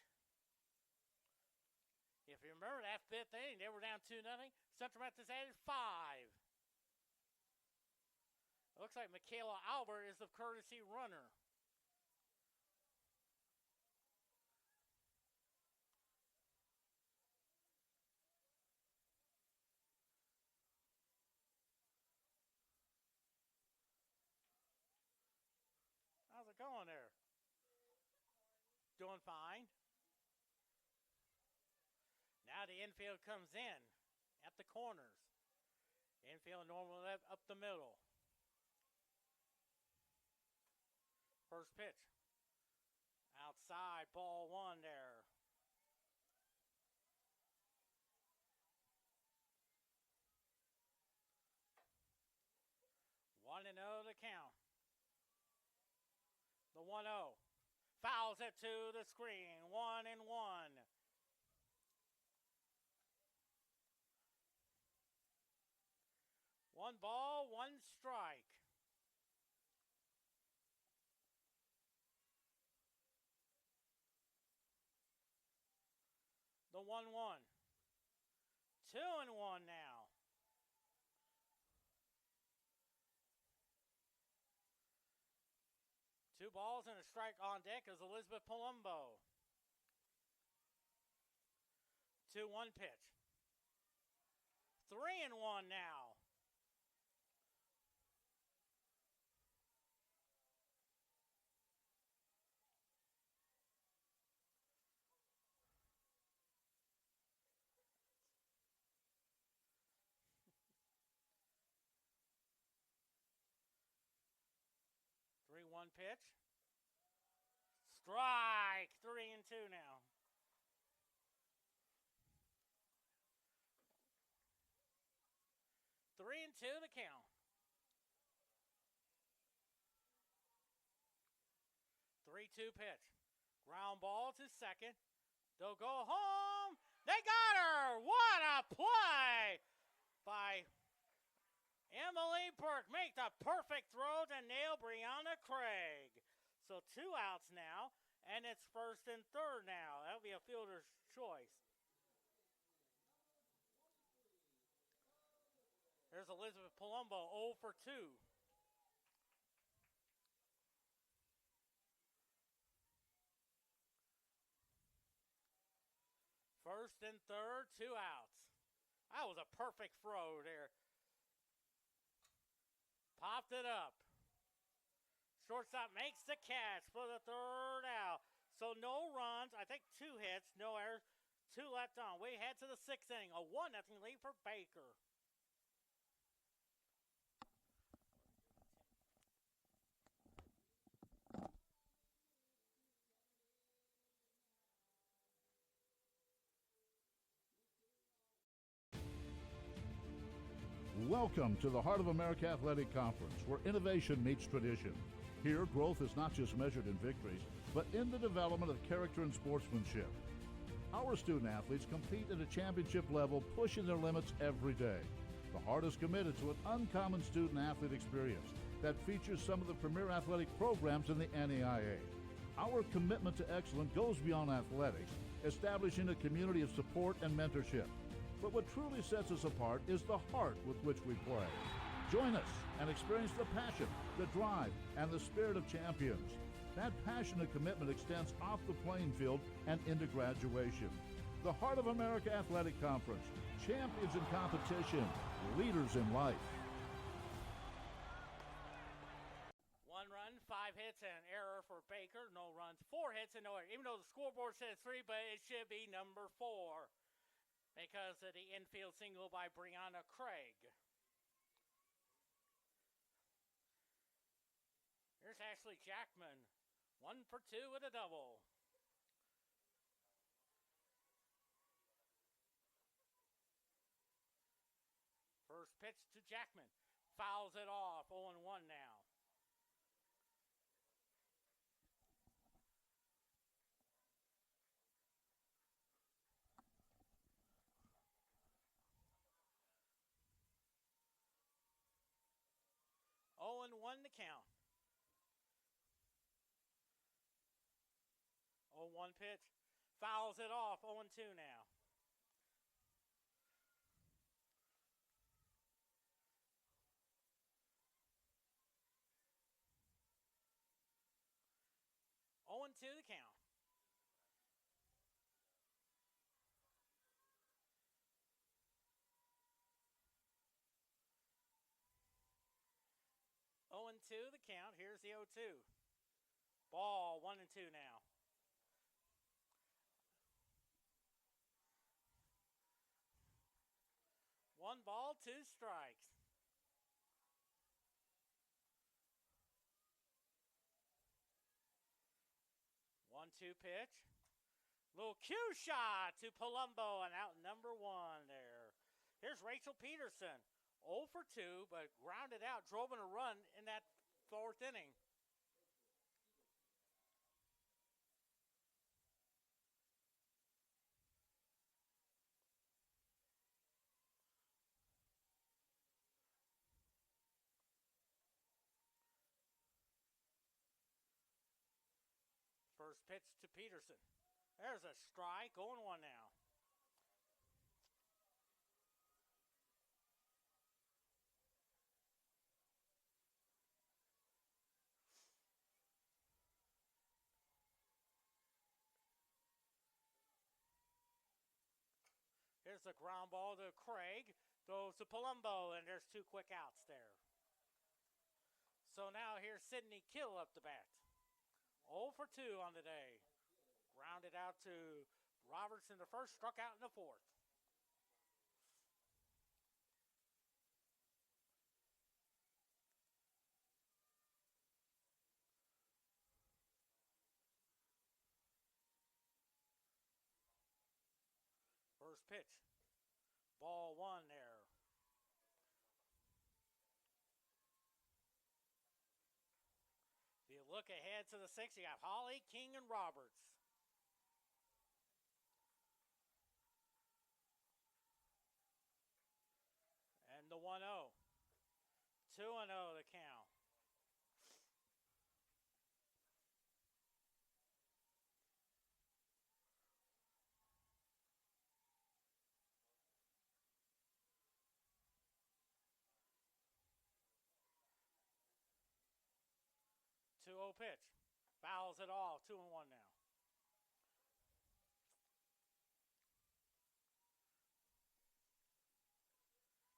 If you remember that fifth inning, they were down 2-0. Central Methodist added 5. It looks like Michaela Albert is the courtesy runner. doing fine. Now the infield comes in at the corners. Infield normal left up the middle. First pitch. Outside, ball one there. One and 0 to count. The 1-0. Fouls it to the screen. 1-1. One ball, one strike. The 1-1. 2-1 now. Two balls and a strike on deck is Elizabeth Palumbo. 2-1 pitch. 3-1 now. One pitch. Strike. 3-2 now. Three and two the count. 3-2 pitch. Ground ball to second. They'll go home. They got her. What a play by Emily Burke. Make the perfect throw to nail Brianna Craig. So 2 outs now, and it's first and third now. That'll be a fielder's choice. There's Elizabeth Palumbo, 0 for 2. First and third, 2 outs. That was a perfect throw there. Popped it up. Shortstop makes the catch for the third out. So no runs, I think 2 hits, no errors, 2 left on. We head to the 6th inning, a 1-0 lead for Baker. Welcome to the Heart of America Athletic Conference, where innovation meets tradition. Here, growth is not just measured in victories, but in the development of character and sportsmanship. Our student athletes compete at a championship level, pushing their limits every day. The Heart is committed to an uncommon student athlete experience that features some of the premier athletic programs in the NAIA. Our commitment to excellence goes beyond athletics, establishing a community of support and mentorship. But what truly sets us apart is the heart with which we play. Join us and experience the passion, the drive, and the spirit of champions. That passion and commitment extends off the playing field and into graduation. The Heart of America Athletic Conference. Champions in competition, leaders in life. 1 run, 5 hits, and an error for Baker. No runs, 4 hits, and no error. Even though the scoreboard says 3, but it should be number 4. Because of the infield single by Brianna Craig. Here's Ashley Jackman, 1 for 2 with a double. First pitch to Jackman, fouls it off, 0-1 now. And 1 to count. 0-1 pitch. Fouls it off. 0-2 now. To the count. 0-2 the count. Here's the 0-2. Ball 1-2 now. 1 ball, 2 strikes. One-two pitch. Little cue shot to Palumbo and out number 1 there. Here's Rachel Peterson. 0 for 2, but grounded out, drove in a run in that 4th inning. First pitch to Peterson. There's a strike, 0-1 now. Here's the ground ball to Craig. Throws to Palumbo, and there's 2 quick outs there. So now here's Sidney Kill up the bat. 0 for 2 on the day. Grounded out to Roberts in the first, struck out in the 4th. First pitch. Ball 1 there. If you look ahead to the 6th, you got Holly, King, and Roberts. And the 1-0. 2-0 the count. Pitch. Fouls it off. 2-1 now.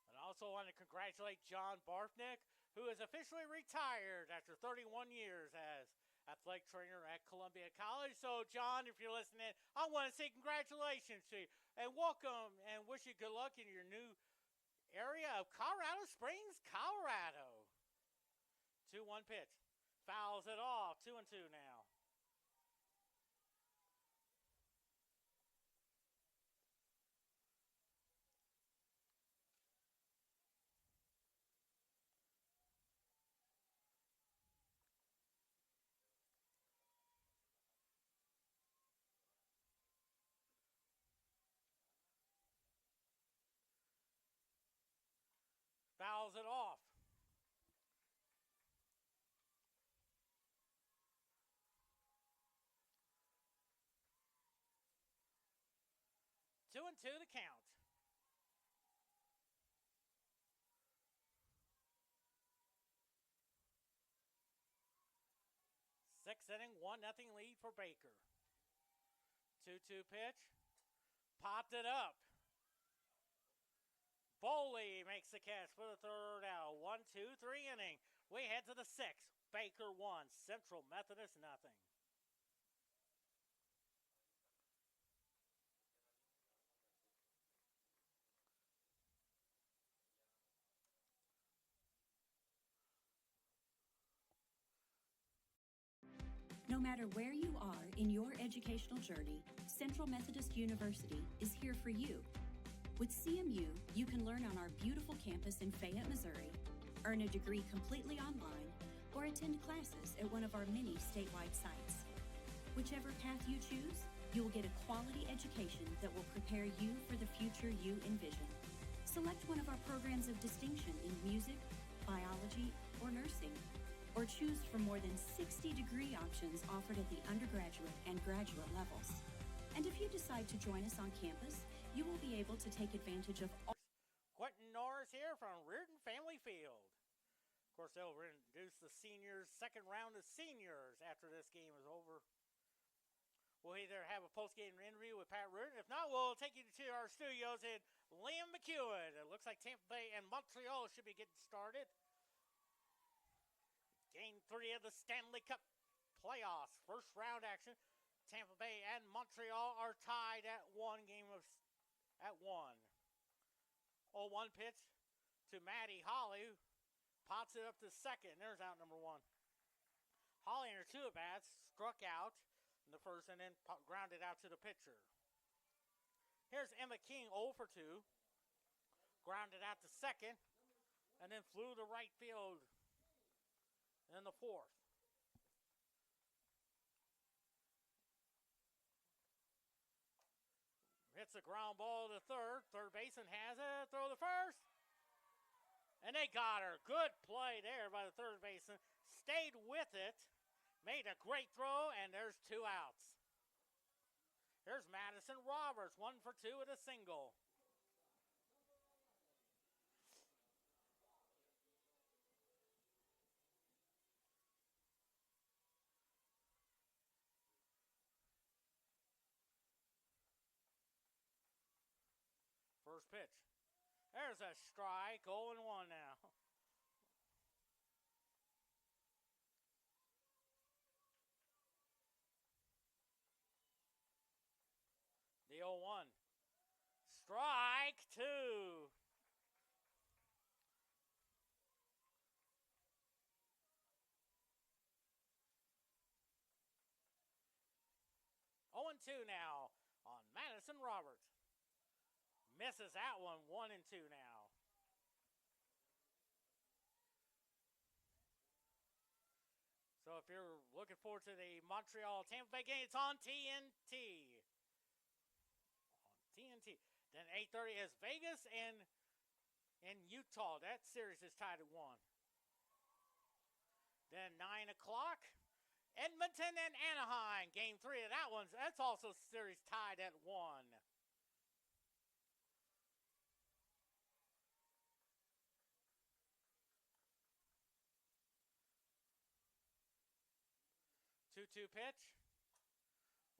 And I also want to congratulate John Barfnick, who is officially retired after 31 years as athletic trainer at Columbia College. So, John, if you're listening, I want to say congratulations to you and welcome and wish you good luck in your new area of Colorado Springs, Colorado. 2-1 pitch. Fouls it off. 2-2 now. Fouls it off. Two and two the count. Sixth inning, 1-0 lead for Baker. 2-2 pitch. Popped it up. Boley makes the catch for the 3rd out. 1-2-3 inning. We head to the 6th. Baker 1, Central Methodist 0. No matter where you are in your educational journey, Central Methodist University is here for you. With CMU, you can learn on our beautiful campus in Fayette, Missouri, earn a degree completely online, or attend classes at one of our many statewide sites. Whichever path you choose, you will get a quality education that will prepare you for the future you envision. Select one of our programs of distinction in music, biology, or nursing, or choose from more than 60 degree options offered at the undergraduate and graduate levels. And if you decide to join us on campus, you will be able to take advantage of all. Quentin Norris here from Reardon Family Field. Of course, they'll introduce the seniors, 2nd round of seniors after this game is over. We'll either have a post-game interview with Pat Reardon. If not, we'll take you to our studios in Liam McEwen. It looks like Tampa Bay and Montreal should be getting started. Game 3 of the Stanley Cup playoffs. 1st round action. Tampa Bay and Montreal are tied at 1 game at 1. 0-1 pitch to Maddie Holly. Pots it up to second. There's out number one. Holly in her 2 at-bats struck out in the first and then grounded out to the pitcher. Here's Emma King 0 for 2. Grounded out to second and then flew to right field in the 4th. Hits a ground ball to third. Third baseman has it. Throw to first. And they got her. Good play there by the third baseman. Stayed with it. Made a great throw, and there's 2 outs. Here's Madison Roberts, 1 for 2 with a single. First pitch. There's a strike, 0-1 now. The 0-1. Strike 2. Oh and 2 now on Madison Roberts. Misses that one, 1 and 2 now. So if you're looking forward to the Montreal-Tampa Bay game, it's on TNT. TNT. Then 8:30 is Vegas and Utah. That series is tied at 1. Then 9 o'clock, Edmonton and Anaheim. Game 3 of that one. That's also series tied at 1. 2-2 pitch.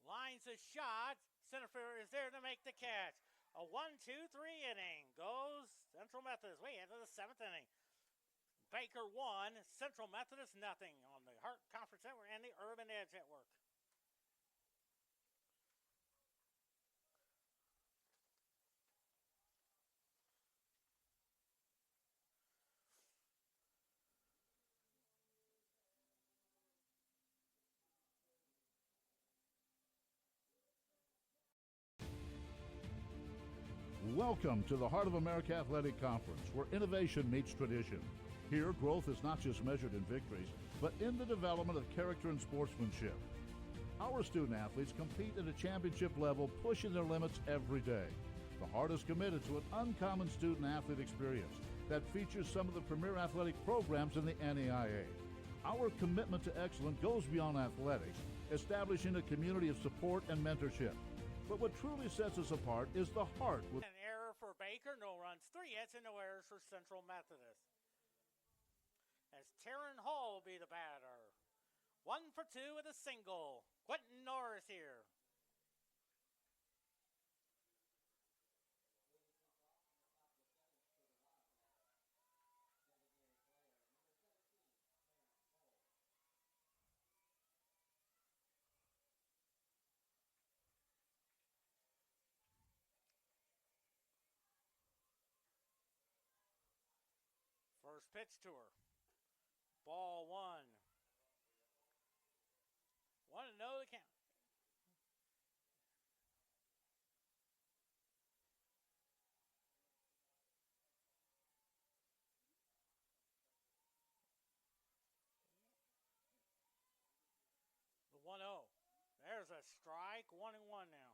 Lines a shot. Center fielder is there to make the catch. A 1-2-3 inning goes Central Methodist. Way into the 7th inning. Baker 1, Central Methodist nothing on the Hart Conference Network and the Urban Edge Network. Welcome to the Heart of America Athletic Conference, where innovation meets tradition. Here, growth is not just measured in victories, but in the development of character and sportsmanship. Our student athletes compete at a championship level, pushing their limits every day. The Heart is committed to an uncommon student athlete experience that features some of the premier athletic programs in the NAIA. Our commitment to excellence goes beyond athletics, establishing a community of support and mentorship. But what truly sets us apart is the Heart. An error for Baker, no runs, 3 hits, and no errors for Central Methodist. As Taryn Hall will be the batter. 1 for 2 with a single. Quentin Norris here. First pitch to her. Ball 1. 1-0 the count. The 1-0. There's a strike. 1-1 now.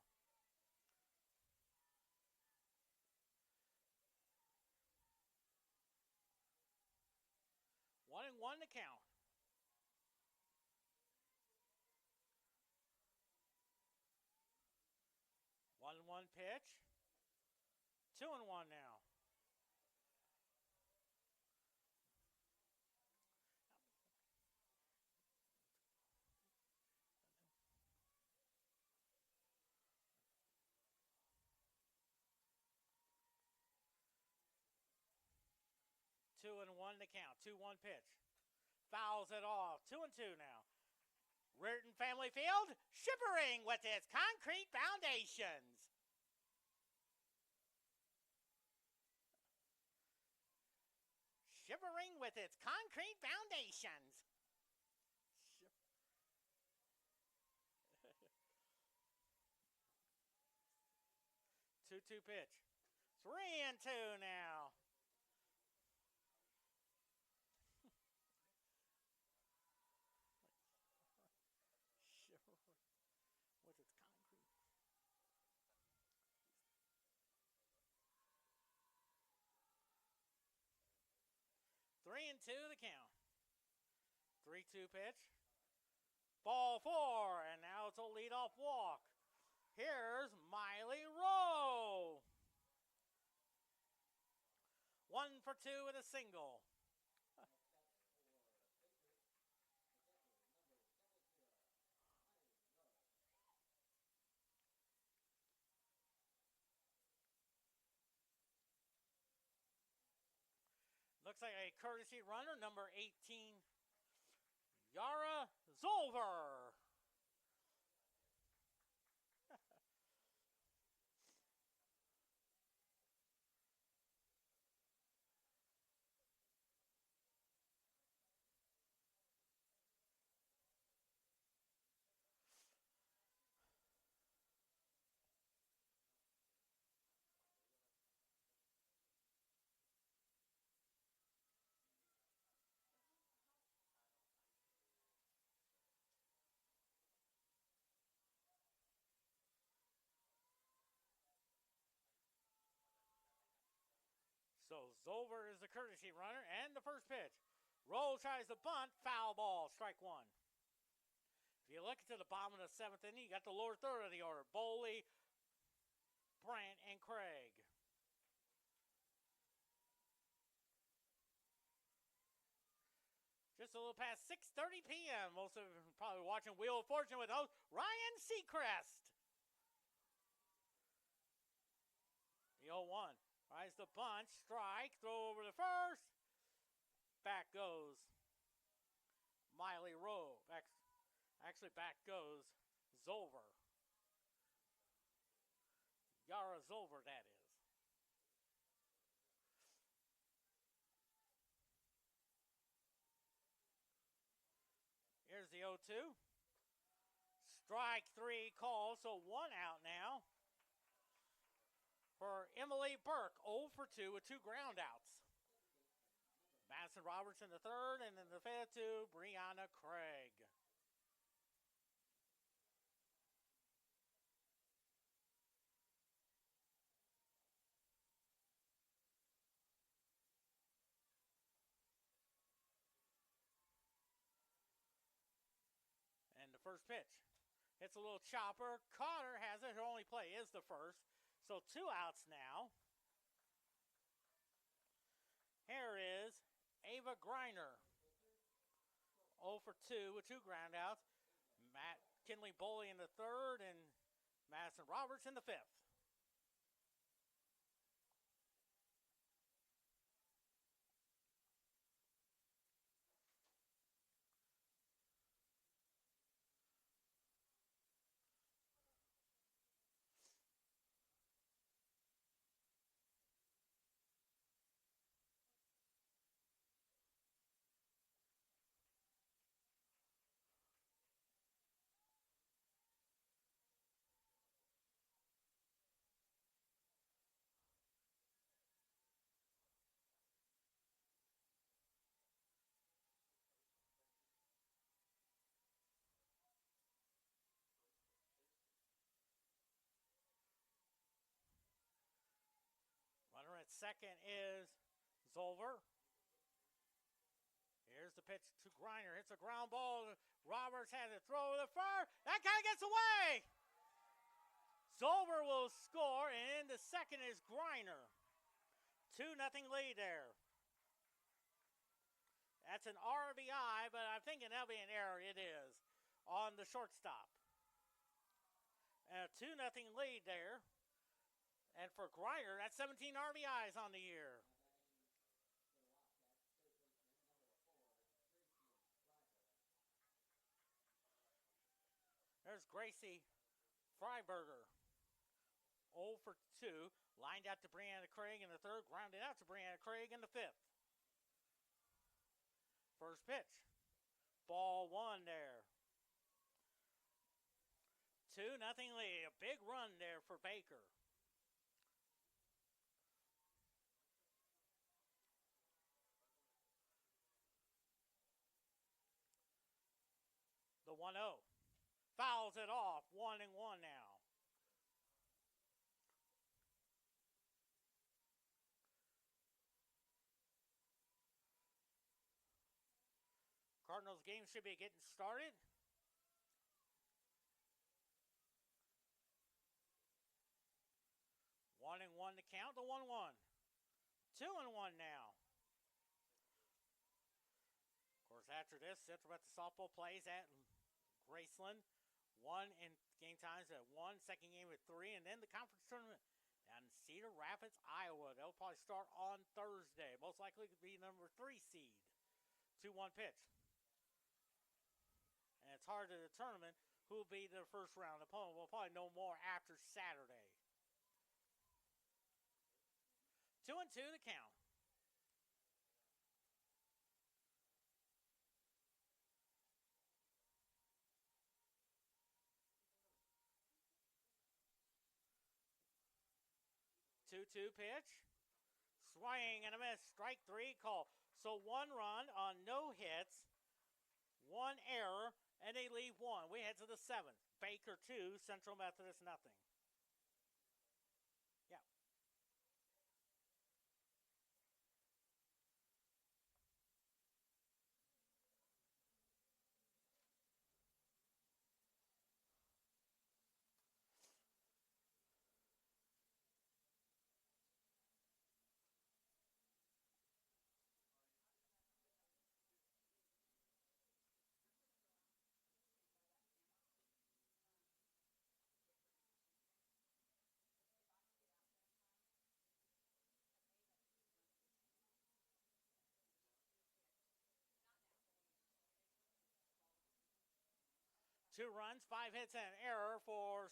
One to count. One pitch. 2-1 now. Two and one to count. 2-1 pitch. Fouls it off. 2-2 now. Reardon Family Field, shivering with its concrete foundations. shivering with its concrete foundations. 2-2 pitch. 3-2 now. With its concrete. 3-2 the count. 3-2 pitch. Ball 4, and now it's a leadoff walk. Here's Miley Rowe. 1 for 2 with a single. Looks like a courtesy runner, number 18, Yara Zolver. So Zolver is the courtesy runner, and the first pitch. Rowe tries to bunt, foul ball, strike 1. If you look to the bottom of the 7th inning, you got the lower third of the order. Boley, Brandt, and Craig. Just a little past 6:30 p.m. Most of you are probably watching Wheel of Fortune with host Ryan Seacrest. The 0-1. Tries the bunt, strike, throw over the first. Back goes Miley Rowe. Back goes Zolver. Yara Zolver, that is. Here's the 0-2. Strike 3 call, so 1 out now for Emily Burke, 0 for 2 with 2 ground outs. Madison Roberts in the 3rd, and then the 5th to Brianna Craig. And the first pitch. It's a little chopper. Cotter has it. Her only play is the first. So 2 outs now. Here is Ava Griner. 0 for 2 with 2 ground outs. Matt Kinley Boley in the 3rd and Madison Roberts in the 5th. Runner at second is Zolver. Here's the pitch to Griner. Hits a ground ball. Roberts has it. Throw to the first. That guy gets away. Zolver will score, and the second is Griner. 2-0 lead there. That's an RBI, but I'm thinking that'll be an error. It is on the shortstop. And a 2-0 lead there. And for Griner, that's 17 RBIs on the year. There's Gracie Freiberger. 0 for 2. Lined out to Brianna Craig in the 3rd. Grounded out to Brianna Craig in the 5th. First pitch. Ball one there. 2-0 lead. A big run there for Baker. The 1-0. Fouls it off. 1-1 now. Cardinals game should be getting started. One and one to count. The 1-1. 2-1 now. Of course, after this, Central Methodist softball plays at Graceland. 1 in game times at 1. Second game at 3. And then the conference tournament down in Cedar Rapids, Iowa. They'll probably start on Thursday. Most likely to be number 3 seed. 2-1 pitch. And it's hard to determine who will be their first round opponent. We'll probably know more after Saturday. 2-2 to count. Two pitch. Swing and a miss. Strike 3 call. So 1 run on no hits, 1 error, and they leave 1. We head to the 7th. Baker 2, Central Methodist nothing. Yeah. Two runs, 5 hits, and an error for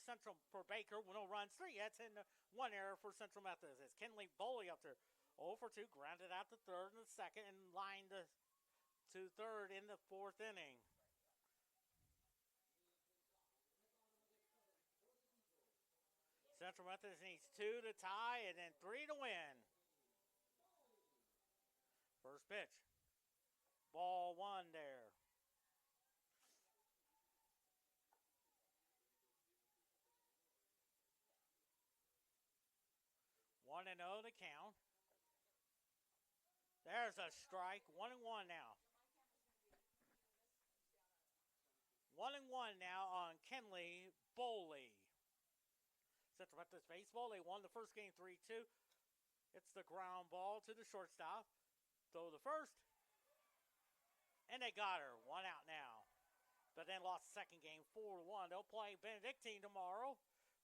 Baker. No runs, 3 hits, and 1 error for Central Methodist. It's Kenley Boley up there. 0 for 2, grounded out to third in the second, and lined to third in the 4th inning. Central Methodist needs 2 to tie, and then 3 to win. First pitch. Ball 1 there. 1-0 to count. There's a strike. 1-1 now. 1-1 now on Kenley Boley. Central Methodist baseball. They won the first game 3-2. It's the ground ball to the shortstop. Throw the first. And they got her. 1 out now. But then lost the second game 4-1. They'll play Benedictine tomorrow.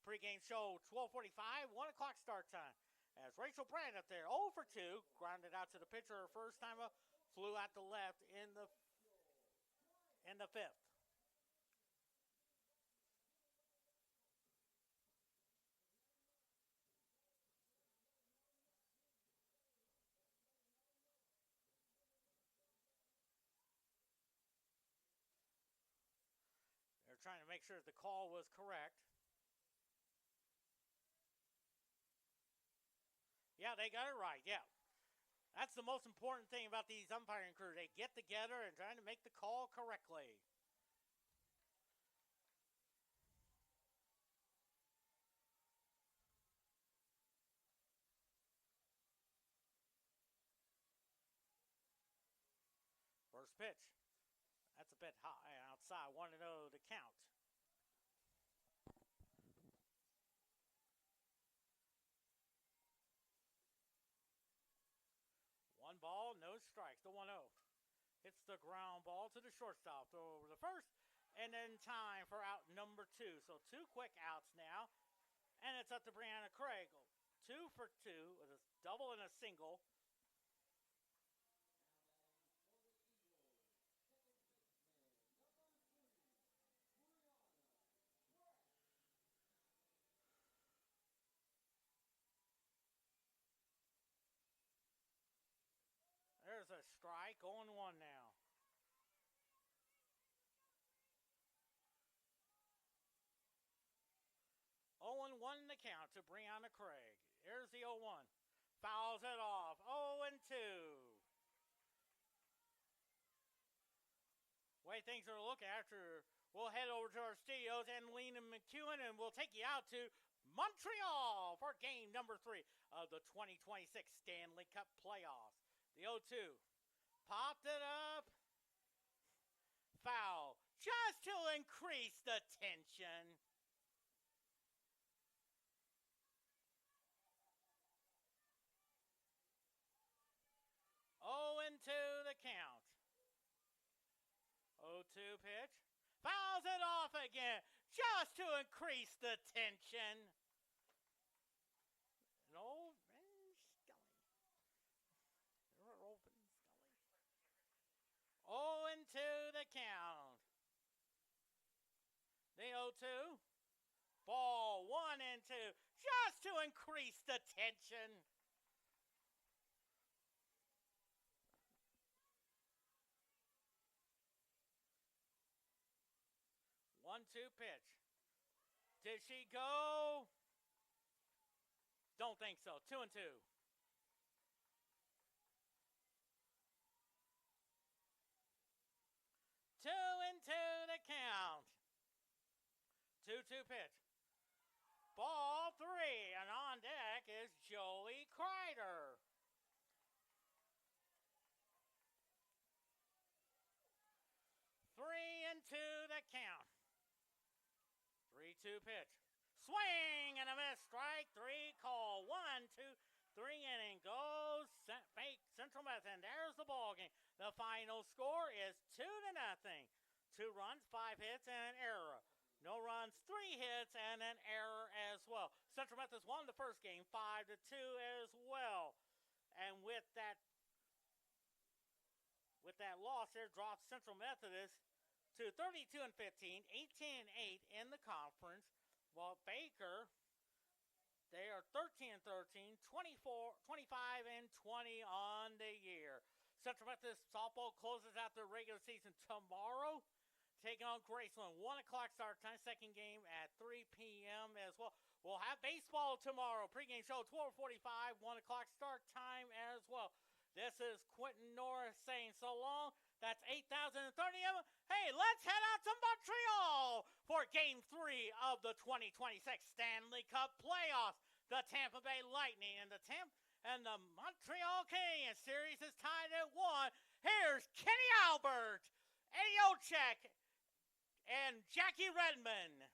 Pre-game show 12:45. 1 o'clock start time. As Rachel Brand up there, 0 for 2, grounded out to the pitcher her first time up, flew out to left in the 5th. They're trying to make sure the call was correct. Yeah, they got it right, yeah. That's the most important thing about these umpiring crews. They get together and trying to make the call correctly. First pitch. That's a bit high outside. 1-0 to count. Ball, no strikes, the 1-0. Hits the ground ball to the shortstop, throw over the first, and then time for out number 2. So 2 quick outs now, and it's up to Brianna Craig. 2 for 2 with a double and a single. There's a strike, 0-1 now. the count to Brianna Craig. Here's the 0-1. Fouls it off. 0-2. Way things are looking after, we'll head over to our studios and Lena McEwen, and we'll take you out to Montreal for game number 3 of the 2026 Stanley Cup playoffs. The 0-2. Popped it up. Foul. Just to increase the tension. The count. 0-2 pitch. Fouls it off again, just to increase the tension. An old Ren Scully. Open Scully. 0-2 the count. The 0-2. Ball 1-2, just to increase the tension. 1-2 pitch. Did she go? Don't think so. 2-2. 2-2 the count. 2-2 pitch. Ball 3, and on deck is Joey Kreider. 3-2 the count. 3-2 pitch. Swing and a miss. Strike 3 call. 1-2, 3 inning goes. Fake Central Methodist. There's the ball game. The final score is 2-0. 2 runs, 5 hits, and an error. No runs, 3 hits, and an error as well. Central Methodist won the first game 5-2 as well. And with that loss there, drops Central Methodist to 32-15, 18-8 in the conference, while Baker, they are 13-13, 25-20 on the year. Central Methodist softball closes out their regular season tomorrow, taking on Graceland. 1 o'clock start time, second game at 3 p.m. as well. We'll have baseball tomorrow. Pregame show 12:45, 1 o'clock start time as well. This is Quentin Norris saying so long. That's 8,030 of them. Hey, let's head out to Montreal for Game 3 of the 2026 Stanley Cup playoffs. The Tampa Bay Lightning and the Montreal Canadiens series is tied at 1. Here's Kenny Albert, Eddie Olczyk, and Jackie Redmond.